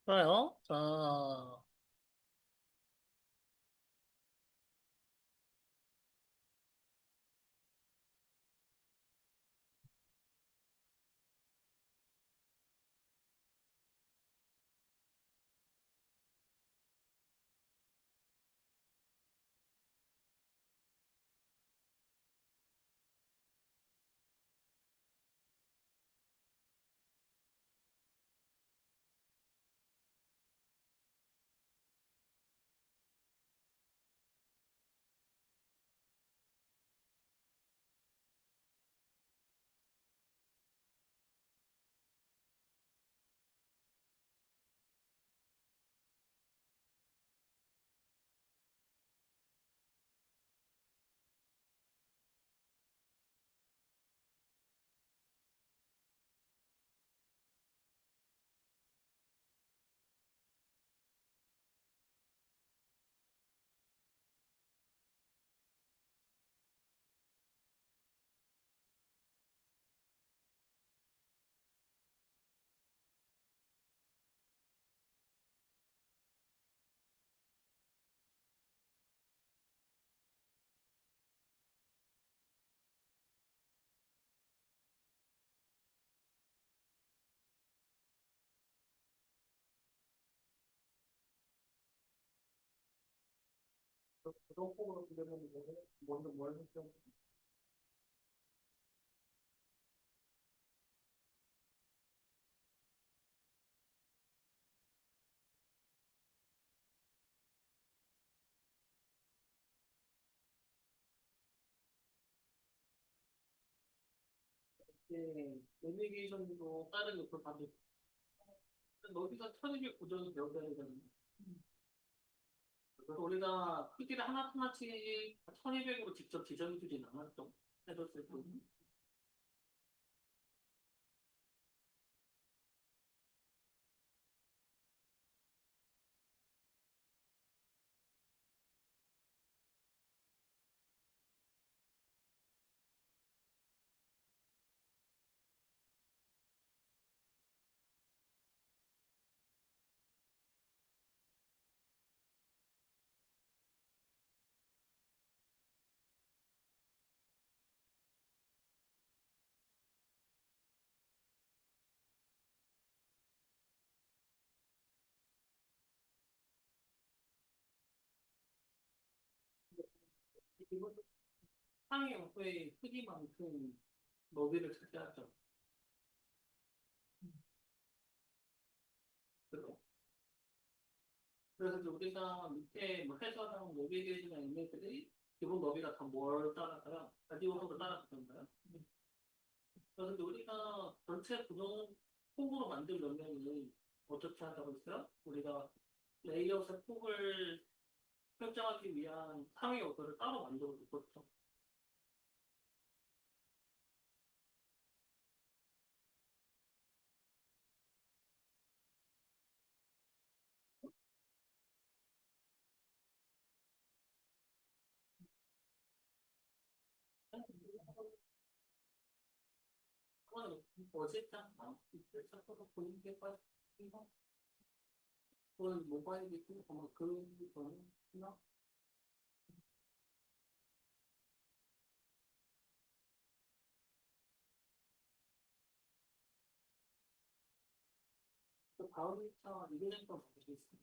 Speaker 1: 좋아요. 자, 구독폭으로 들으면 먼저 뭘 했죠? 네, 내비게이션도 다른 요소 다들 너비가 1200 구조는 배워야 되잖아요. 그래서 우리가 크기를 하나씩 1200으로 직접 지정해 주진 않았죠. 해줬을 때. 이건 상위 영토의 크기만큼 너비를 차지하죠. 그래서 그래서 이제 우리가 밑에 뭐 해설하는 내비게이션이나 이메일들이 기본 너비가 다 뭘 따라가요? 라디오석을 따라가던가요? 그래서 이제 우리가 전체 구성 폭으로 만들려면 어떻게 하자고 했어요? 우리가 레이아웃의 폭을 설정하기 위한 상위 요소를 따로 만들어 뒀죠. 그거는 어쨌든 찾아서 보는 게 빠지고 그건 모바일이 있고 아마 그런 거는 그냥 그 다음 차 이동했던 거 보겠습니다.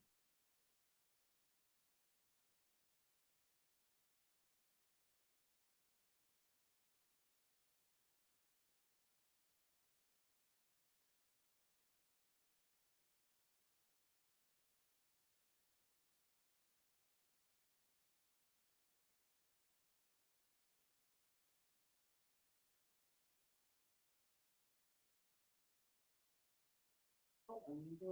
Speaker 1: 언제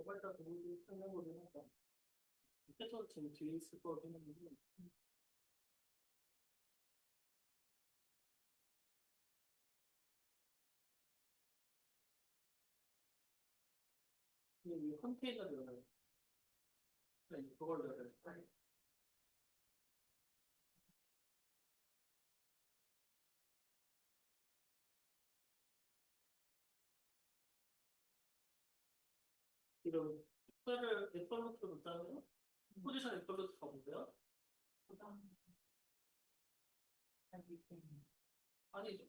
Speaker 1: 일단 그 설명을 해서 해서 지금 뒤에 있을 거긴 한데 이 컨테이너를 그걸 넣어야 돼. 이런 숫자를 엑설루트로 짜면 포지션 엑설루트 가보세요. 아니죠.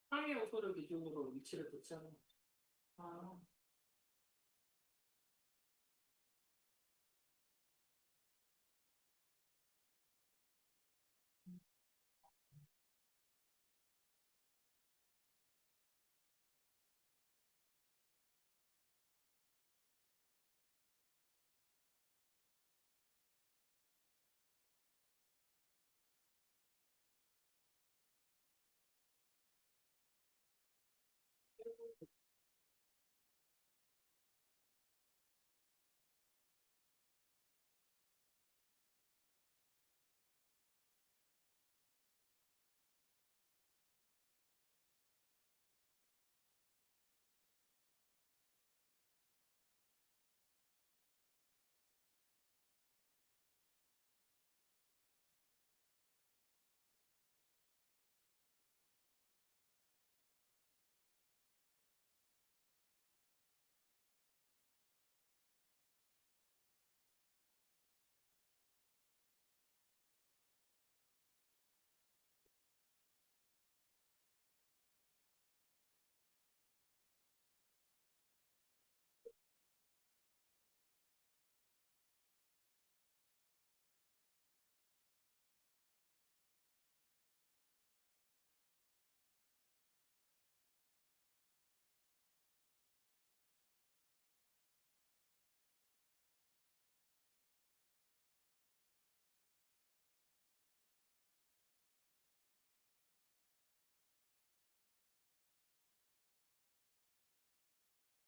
Speaker 1: 상위 요소를 기준으로 위치를 배치하는 거죠. 아,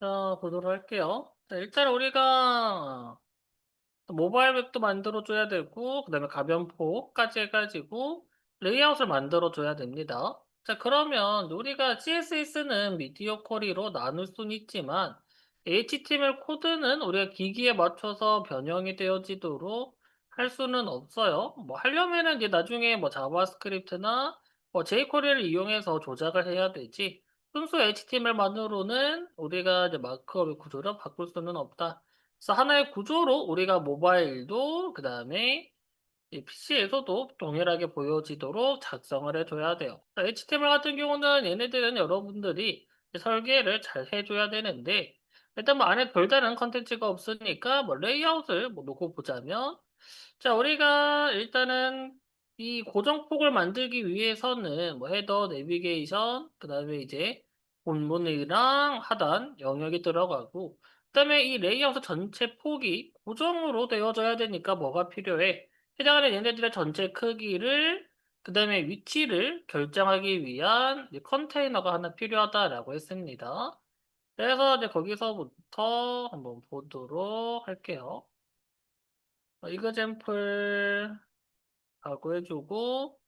Speaker 1: 자, 보도록 할게요. 자, 일단 우리가 모바일 웹도 만들어줘야 되고, 그 다음에 가변포까지 해가지고, 레이아웃을 만들어줘야 됩니다. 자, 그러면 우리가 CSS는 미디어 쿼리로 나눌 수는 있지만, HTML 코드는 우리가 기기에 맞춰서 변형이 되어지도록 할 수는 없어요. 뭐, 하려면은 이제 나중에 뭐 자바스크립트나 뭐 jQuery를 이용해서 조작을 해야 되지, 순수 HTML만으로는 우리가 이제 마크업의 구조를 바꿀 수는 없다. 그래서 하나의 구조로 우리가 모바일도 그다음에 이 PC에서도 동일하게 보여지도록 작성을 해줘야 돼요. HTML 같은 경우는 얘네들은 여러분들이 설계를 잘 해줘야 되는데 일단 뭐 안에 별다른 컨텐츠가 없으니까 뭐 레이아웃을 뭐 놓고 보자면 자, 우리가 일단은 이 고정폭을 만들기 위해서는 뭐 헤더, 내비게이션, 그 다음에 이제 본문이랑 하단, 영역이 들어가고, 그 다음에 이 레이아웃 전체 폭이 고정으로 되어져야 되니까 뭐가 필요해? 해당하는 얘네들의 전체 크기를, 그 다음에 위치를 결정하기 위한 이제 컨테이너가 하나 필요하다라고 했습니다. 그래서 이제 거기서부터 한번 보도록 할게요. 이그젠플 하고 해주고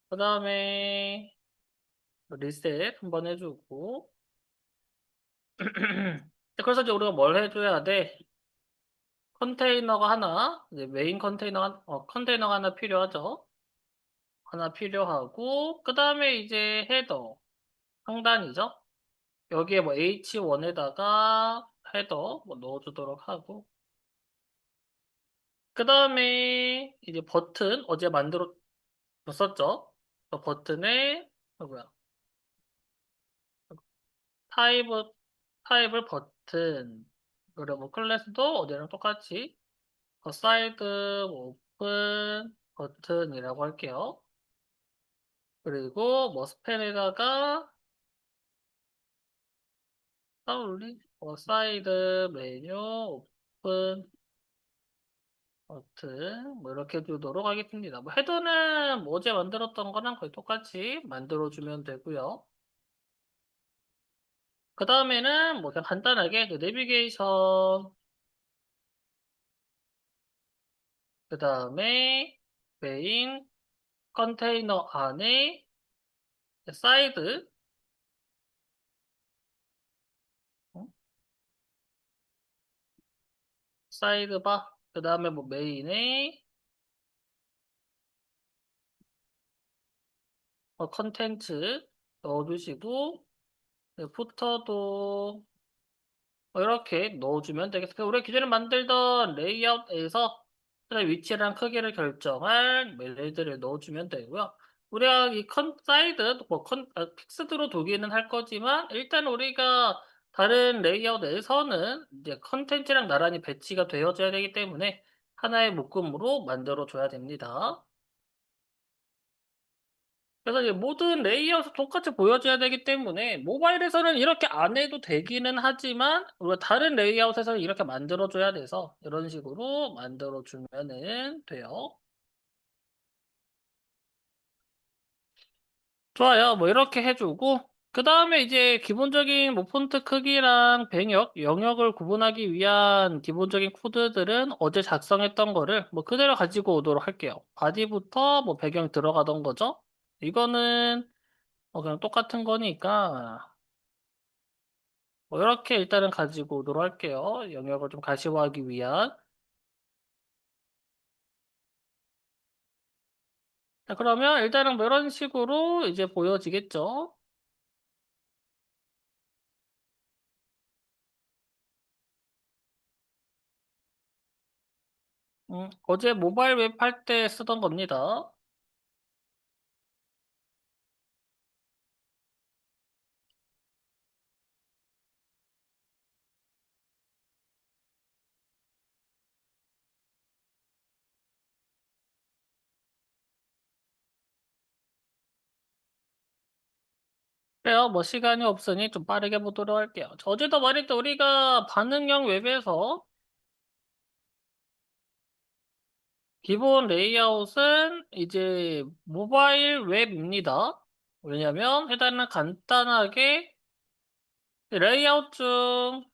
Speaker 1: 그 다음에 리셋 한번 해주고 그래서 이제 우리가 뭘 해줘야 돼? 컨테이너가 하나 이제 메인 컨테이너가 하나 필요하죠. 하나 필요하고 그 다음에 이제 헤더 상단이죠. 여기에 뭐 H1에다가 헤더 뭐 넣어주도록 하고 그 다음에 이제 버튼 어제 만들었었죠. 그 버튼에 뭐야 타입 타입을 버튼 그리고 클래스도 어제랑 똑같이 사이드 오픈 버튼이라고 할게요. 그리고 뭐 스펜에다가 사이드 메뉴 오픈 아무튼 뭐 이렇게 주도록 하겠습니다. 뭐 헤더는 뭐 어제 만들었던 거랑 거의 똑같이 만들어주면 되고요. 그 다음에는 뭐 그냥 간단하게 그 내비게이션, 그 다음에 메인 컨테이너 안에 사이드, 어? 사이드바, 그 다음에 뭐 메인에 컨텐츠 넣어주시고, 네, 부터도 이렇게 넣어주면 되겠습니다. 우리가 기존에 만들던 레이아웃에서 그다음에 위치랑 크기를 결정할 멜레드를 넣어주면 되고요. 우리가 이 사이드, 픽스드로 두기는 할 거지만 일단 우리가 다른 레이아웃에서는 이제 컨텐츠랑 나란히 배치가 되어져야 되기 때문에 하나의 묶음으로 만들어줘야 됩니다. 그래서 이제 모든 레이아웃을 똑같이 보여줘야 되기 때문에 모바일에서는 이렇게 안 해도 되기는 하지만 우리가 다른 레이아웃에서는 이렇게 만들어줘야 돼서 이런 식으로 만들어주면은 돼요. 좋아요. 뭐 이렇게 해주고 그 다음에 이제 기본적인 뭐 폰트 크기랑 배역, 영역을 구분하기 위한 기본적인 코드들은 어제 작성했던 거를 뭐 그대로 가지고 오도록 할게요. 바디부터 뭐 배경 들어가던 거죠. 이거는 그냥 똑같은 거니까 뭐 이렇게 일단은 가지고 오도록 할게요. 영역을 좀 가시화하기 위한. 자, 그러면 일단은 뭐 이런 식으로 이제 보여지겠죠. 어제 모바일 웹 할 때 쓰던 겁니다. 그래요. 뭐 시간이 없으니 좀 빠르게 보도록 할게요. 어제도 말했던 우리가 반응형 웹에서 기본 레이아웃은 이제 모바일 웹입니다. 왜냐면 일단은 간단하게 레이아웃 중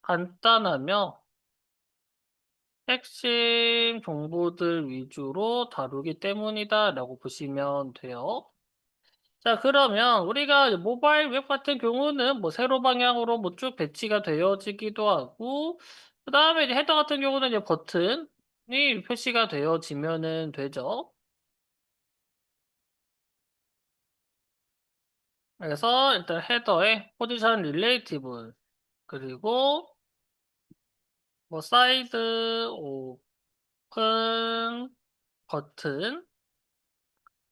Speaker 1: 간단하며 핵심 정보들 위주로 다루기 때문이다라고 보시면 돼요. 자, 그러면 우리가 모바일 웹 같은 경우는 뭐 세로 방향으로 뭐 쭉 배치가 되어지기도 하고, 그 다음에 이제 헤더 같은 경우는 이제 버튼이 표시가 되어지면은 되죠. 그래서 일단 헤더에 포지션 릴레이티브 그리고 뭐 사이드 오픈 버튼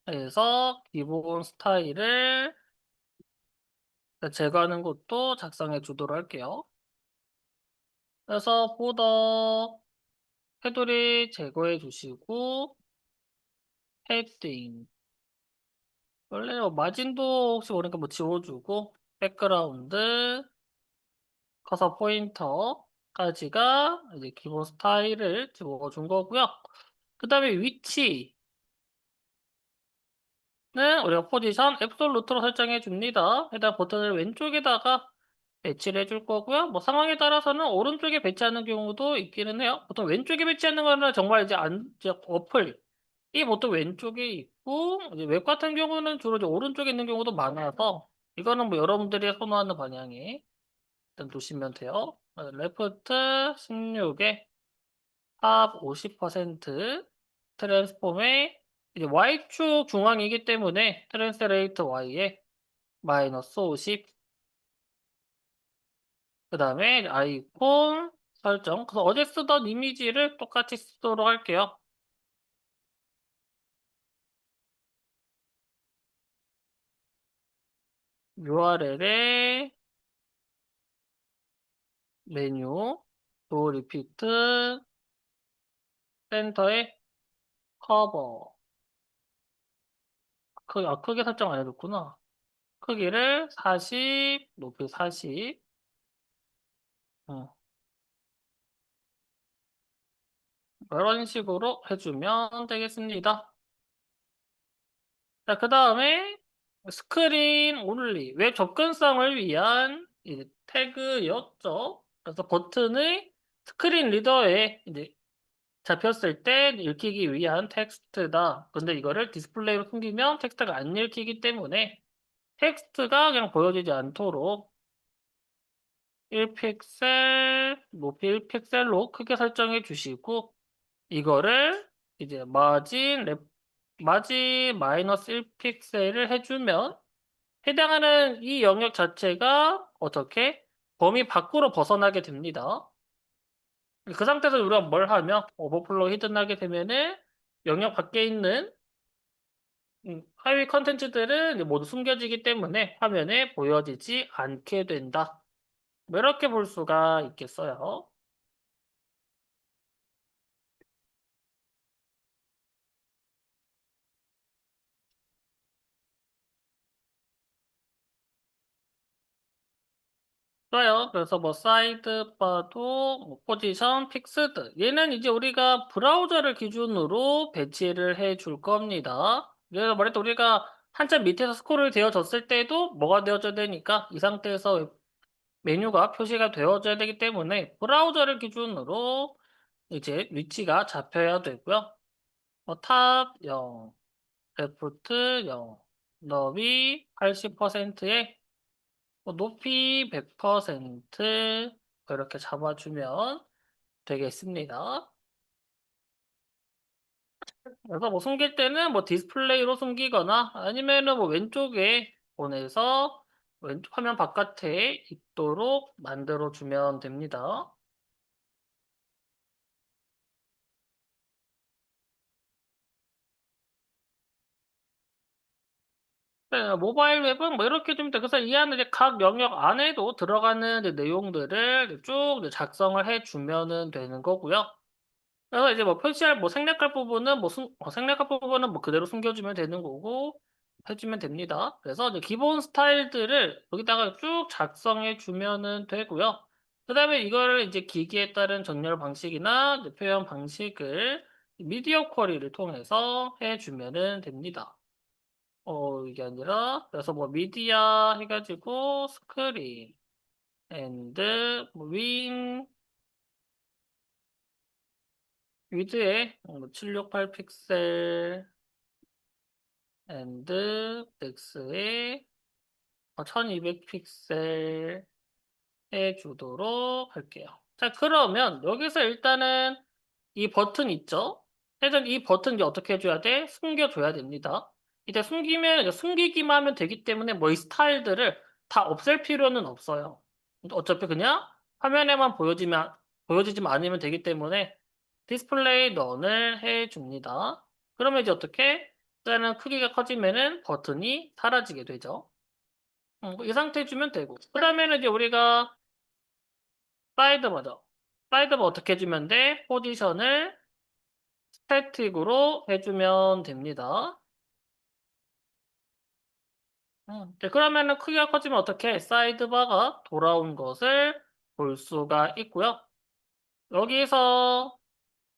Speaker 1: 해서 기본 스타일을 제거하는 것도 작성해 주도록 할게요. 그래서 보더 테두리 제거해 주시고 헤딩 원래 마진도 혹시 모르니까 뭐 지워주고 백그라운드 커서 포인터까지가 이제 기본 스타일을 집어준 거고요. 그 다음에 위치는 우리가 포지션 앱솔루트로 설정해 줍니다. 해당 버튼을 왼쪽에다가 배치를 해줄 거고요. 뭐 상황에 따라서는 오른쪽에 배치하는 경우도 있기는 해요. 보통 왼쪽에 배치하는 거는 정말 이제 어플 이 보통 왼쪽에 있고 이제 웹 같은 경우는 주로 이제 오른쪽에 있는 경우도 많아서 이거는 뭐 여러분들이 선호하는 방향에 일단 두시면 돼요. 레프트 16에 탑 50% 트랜스폼에 이제 Y축 중앙이기 때문에 트랜스레이트 Y에 마이너스 50 그 다음에 아이콘 설정. 그래서 어제 쓰던 이미지를 똑같이 쓰도록 할게요. URL에 메뉴, 도 리피트, 센터에 커버. 크게 설정 안 해뒀구나. 크기를 40, 높이 40. 어. 이런 식으로 해주면 되겠습니다. 자, 그 다음에 스크린 올리, 웹 접근성을 위한 이제 태그였죠. 그래서 버튼의 스크린 리더에 이제 잡혔을 때 읽히기 위한 텍스트다. 근데 이거를 디스플레이로 숨기면 텍스트가 안 읽히기 때문에 텍스트가 그냥 보여지지 않도록 1픽셀, 높이 1픽셀로 크게 설정해 주시고 이거를 이제 마진 마이너스 1픽셀을 해주면 해당하는 이 영역 자체가 어떻게 범위 밖으로 벗어나게 됩니다. 그 상태에서 우리가 뭘 하면 오버플로우 히든하게 되면은 영역 밖에 있는 하위 컨텐츠들은 이제 모두 숨겨지기 때문에 화면에 보여지지 않게 된다. 뭐 이렇게 볼 수가 있겠어요. 좋아요. 그래서 뭐 사이드바도 뭐 포지션 픽스드 얘는 이제 우리가 브라우저를 기준으로 배치를 해 줄 겁니다. 그래서 말했던 우리가 한참 밑에서 스크롤이 되어졌을 때도 뭐가 되어져야 되니까 이 상태에서 메뉴가 표시가 되어져야 되기 때문에 브라우저를 기준으로 이제 위치가 잡혀야 되고요. 탑 0, 레프트 0, 너비 80%에 높이 100% 이렇게 잡아주면 되겠습니다. 그래서 뭐 숨길 때는 뭐 디스플레이로 숨기거나 아니면은 뭐 왼쪽에 보내서 왼쪽 화면 바깥에 있도록 만들어 주면 됩니다. 네, 모바일 웹은 뭐 이렇게 좀 돼. 그래서 이 안에 이제 각 영역 안에도 들어가는 이제 내용들을 쭉 이제 작성을 해주면은 되는 거고요. 그래서 이제 뭐 표시할 뭐 생략할 부분은 생략할 부분은 뭐 그대로 숨겨주면 되는 거고 해주면 됩니다. 그래서 이제 기본 스타일들을 여기다가 쭉 작성해 주면은 되고요. 그다음에 이거를 이제 기기에 따른 정렬 방식이나 이제 표현 방식을 미디어 쿼리를 통해서 해주면은 됩니다. 이게 아니라 그래서 뭐 미디어 해가지고 스크린 앤드 윈 위드에 768 픽셀 앤드 넥스에 1200 픽셀 해주도록 할게요. 자, 그러면 여기서 일단은 이 버튼 있죠? 일단 이 버튼 이제 어떻게 해줘야 돼? 숨겨줘야 됩니다. 이제 숨기면 이제 숨기기만 하면 되기 때문에 뭐 이 스타일들을 다 없앨 필요는 없어요. 어차피 그냥 화면에만 보여지지만 않으면 되기 때문에 디스플레이 넌을 해줍니다. 그러면 이제 어떻게? 일단은 크기가 커지면은 버튼이 사라지게 되죠. 이 상태 주면 되고. 그 다음에는 이제 우리가 사이드바죠. 사이드바 어떻게 해주면 돼? 포지션을 스태틱으로 해주면 됩니다. 네, 그러면은 크기가 커지면 어떻게? 사이드바가 돌아온 것을 볼 수가 있고요. 여기서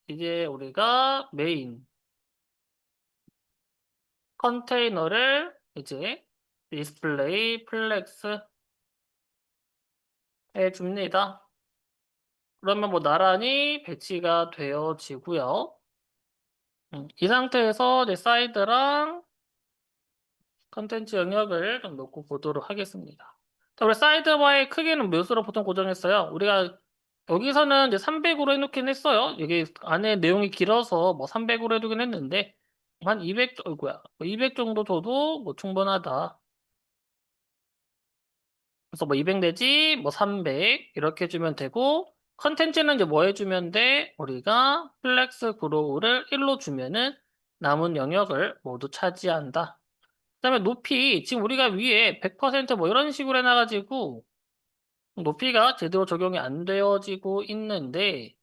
Speaker 1: 이제 우리가 메인 컨테이너를 이제 디스플레이 플렉스 해줍니다. 그러면 뭐 나란히 배치가 되어지고요. 이 상태에서 이제 사이드랑 컨텐츠 영역을 좀 놓고 보도록 하겠습니다. 자, 우리 사이드바의 크기는 몇으로 보통 고정했어요? 우리가 여기서는 이제 300으로 해놓긴 했어요. 여기 안에 내용이 길어서 뭐 300으로 해두긴 했는데 한 200, 어이구야, 200 정도 줘도 뭐 충분하다. 그래서 뭐 200 내지 뭐 300 이렇게 해주면 되고 컨텐츠는 이제 뭐 해주면 돼? 우리가 플렉스 그로우를 1로 주면은 남은 영역을 모두 차지한다. 그다음에 높이 지금 우리가 위에 100%뭐 이런 식으로 해놔가지고 높이가 제대로 적용이 안 되어지고 있는데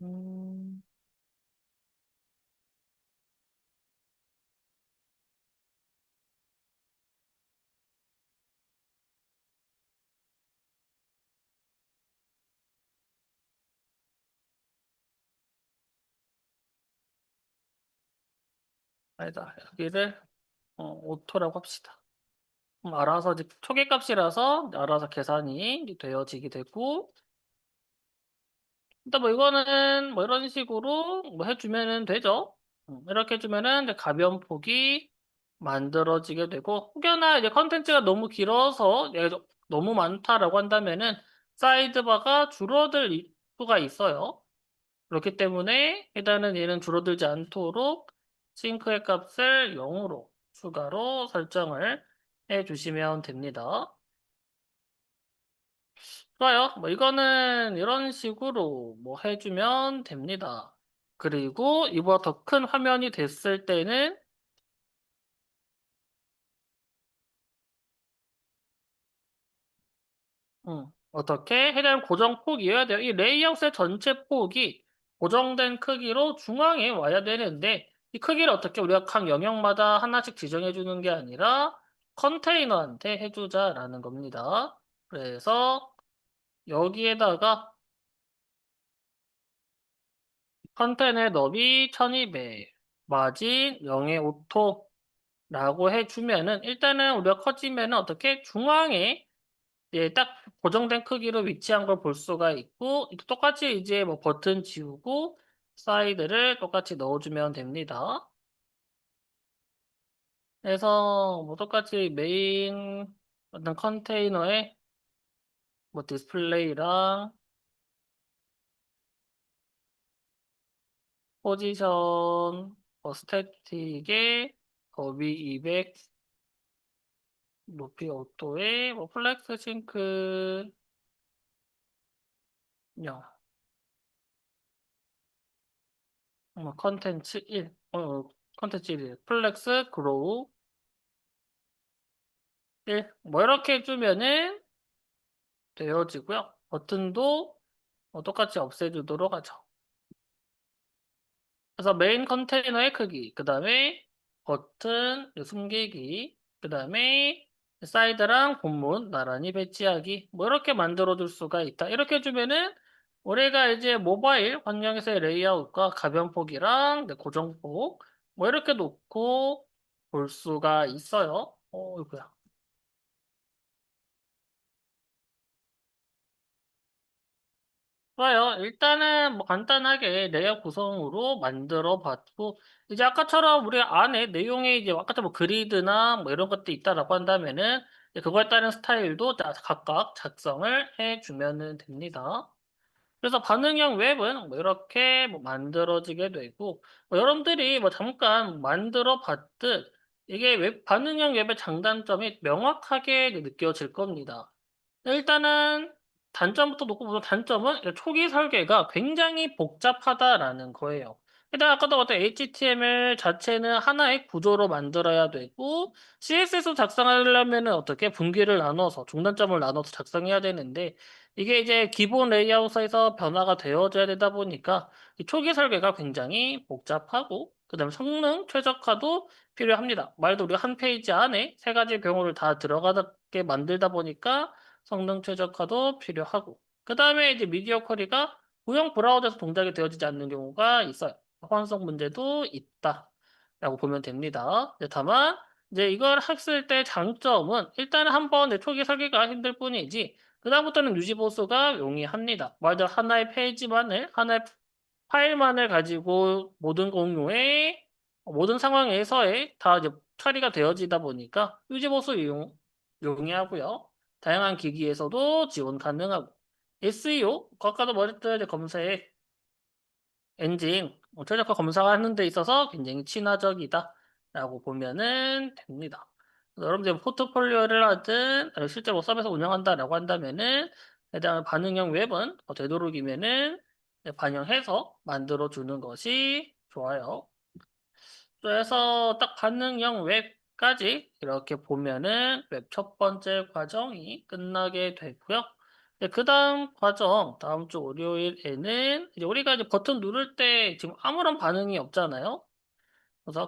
Speaker 1: 음, 아니다. 여기를 오토라고 합시다. 알아서 이제 초기값이라서 알아서 계산이 되어지게 되고 일단 뭐 이거는 뭐 이런 식으로 뭐 해주면은 되죠. 이렇게 해주면은 이제 가변폭이 만들어지게 되고 혹여나 이제 컨텐츠가 너무 길어서 너무 많다라고 한다면은 사이드바가 줄어들 수가 있어요. 그렇기 때문에 일단은 얘는 줄어들지 않도록 싱크의 값을 0으로 추가로 설정을 해주시면 됩니다. 좋아요. 뭐 이거는 이런 식으로 뭐 해주면 됩니다. 그리고 이보다 더 큰 화면이 됐을 때는 어떻게 해당 고정 폭이어야 돼요. 이 레이아웃의 전체 폭이 고정된 크기로 중앙에 와야 되는데 이 크기를 어떻게 우리가 각 영역마다 하나씩 지정해 주는 게 아니라 컨테이너한테 해주자라는 겁니다. 그래서 여기에다가 컨테이너의 너비 1200, 마진 0의 오토라고 해주면은 일단은 우리가 커지면은 어떻게 중앙에 예, 딱 고정된 크기로 위치한 걸 볼 수가 있고 똑같이 이제 뭐 버튼 지우고 사이드를 똑같이 넣어주면 됩니다. 그래서 뭐 똑같이 메인 어떤 컨테이너에 뭐 디스플레이랑 포지션 뭐 스태틱에 더비 200 높이 오토에 뭐 플렉스 싱크 0 뭐 컨텐츠 1 컨텐츠 1 플렉스 그로우 1 뭐 이렇게 해주면은 되어지고요. 버튼도 똑같이 없애주도록 하죠. 그래서 메인 컨테이너의 크기, 그 다음에 버튼 숨기기, 그 다음에 사이드랑 본문 나란히 배치하기 뭐 이렇게 만들어줄 수가 있다. 이렇게 해주면은 우리가 이제 모바일 환경에서의 레이아웃과 가변폭이랑 고정폭 뭐 이렇게 놓고 볼 수가 있어요. 이거야. 좋아요. 일단은 뭐 간단하게 레이아웃 구성으로 만들어 봤고, 이제 아까처럼 우리 안에 내용에 이제 아까처럼 뭐 그리드나 뭐 이런 것도 있다라고 한다면은 이제 그거에 따른 스타일도 각각 작성을 해주면 됩니다. 그래서 반응형 웹은 뭐 이렇게 뭐 만들어지게 되고, 뭐 여러분들이 뭐 잠깐 만들어 봤듯 이게 반응형 웹의 장단점이 명확하게 느껴질 겁니다. 일단은 단점부터 놓고 보면 단점은 초기 설계가 굉장히 복잡하다라는 거예요. 일단 아까도 봤던 HTML 자체는 하나의 구조로 만들어야 되고 CSS 작성하려면 어떻게 분기를 나눠서 중단점을 나눠서 작성해야 되는데 이게 이제 기본 레이아웃에서 변화가 되어져야 되다 보니까 이 초기 설계가 굉장히 복잡하고 그다음에 성능 최적화도 필요합니다. 말도 우리가 한 페이지 안에 세 가지 경우를 다 들어가게 만들다 보니까 성능 최적화도 필요하고 그 다음에 이제 미디어 쿼리가 구형 브라우저에서 동작이 되어지지 않는 경우가 있어요. 호환성 문제도 있다라고 보면 됩니다. 다만 이제 이걸 했을 때 장점은 일단 한번 내 초기 설계가 힘들 뿐이지 그 다음부터는 유지 보수가 용이합니다. 말대로 하나의 페이지만을 하나의 파일만을 가지고 모든 공유에 모든 상황에서의 다 이제 처리가 되어지다 보니까 유지 보수 용이하고요. 다양한 기기에서도 지원 가능하고 SEO 아까도 말했던 이제 검색 엔진 최적화 검사하는 데 있어서 굉장히 친화적이다라고 보면은 됩니다. 여러분들 포트폴리오를 하든 실제로 서비스 운영한다라고 한다면은 해당 반응형 웹은 되도록이면은 반영해서 만들어 주는 것이 좋아요. 그래서 딱 반응형 웹까지 이렇게 보면은 웹 첫 번째 과정이 끝나게 되고요. 그 다음 과정, 다음 주 월요일에는 이제 우리가 이제 버튼 누를 때 지금 아무런 반응이 없잖아요.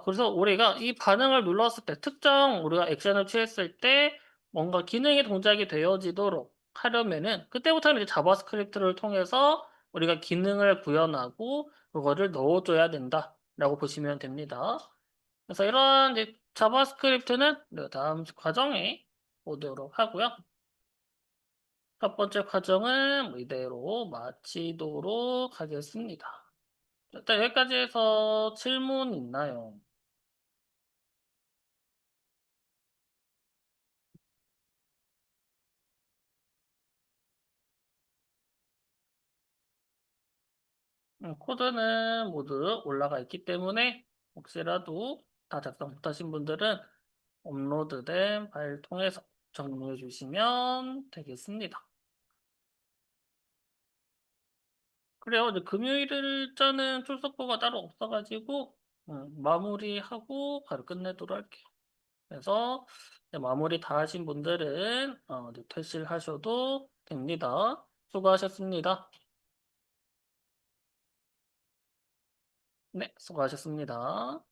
Speaker 1: 그래서 우리가 이 반응을 눌렀을 때 특정 우리가 액션을 취했을 때 뭔가 기능의 동작이 되어지도록 하려면은 그때부터는 이제 자바스크립트를 통해서 우리가 기능을 구현하고 그거를 넣어줘야 된다라고 보시면 됩니다. 그래서 이런 이제 자바스크립트는 우리가 다음 과정에 보도록 하고요. 첫 번째 과정은 뭐 이대로 마치도록 하겠습니다. 일단 여기까지 해서 질문 있나요? 코드는 모두 올라가 있기 때문에 혹시라도 다 작성 못하신 분들은 업로드된 파일 통해서 정리해 주시면 되겠습니다. 그래요. 이제 금요일자는 출석부가 따로 없어가지고 마무리하고 바로 끝내도록 할게요. 그래서 이제 마무리 다 하신 분들은 이제 퇴실하셔도 됩니다. 수고하셨습니다. 네, 수고하셨습니다.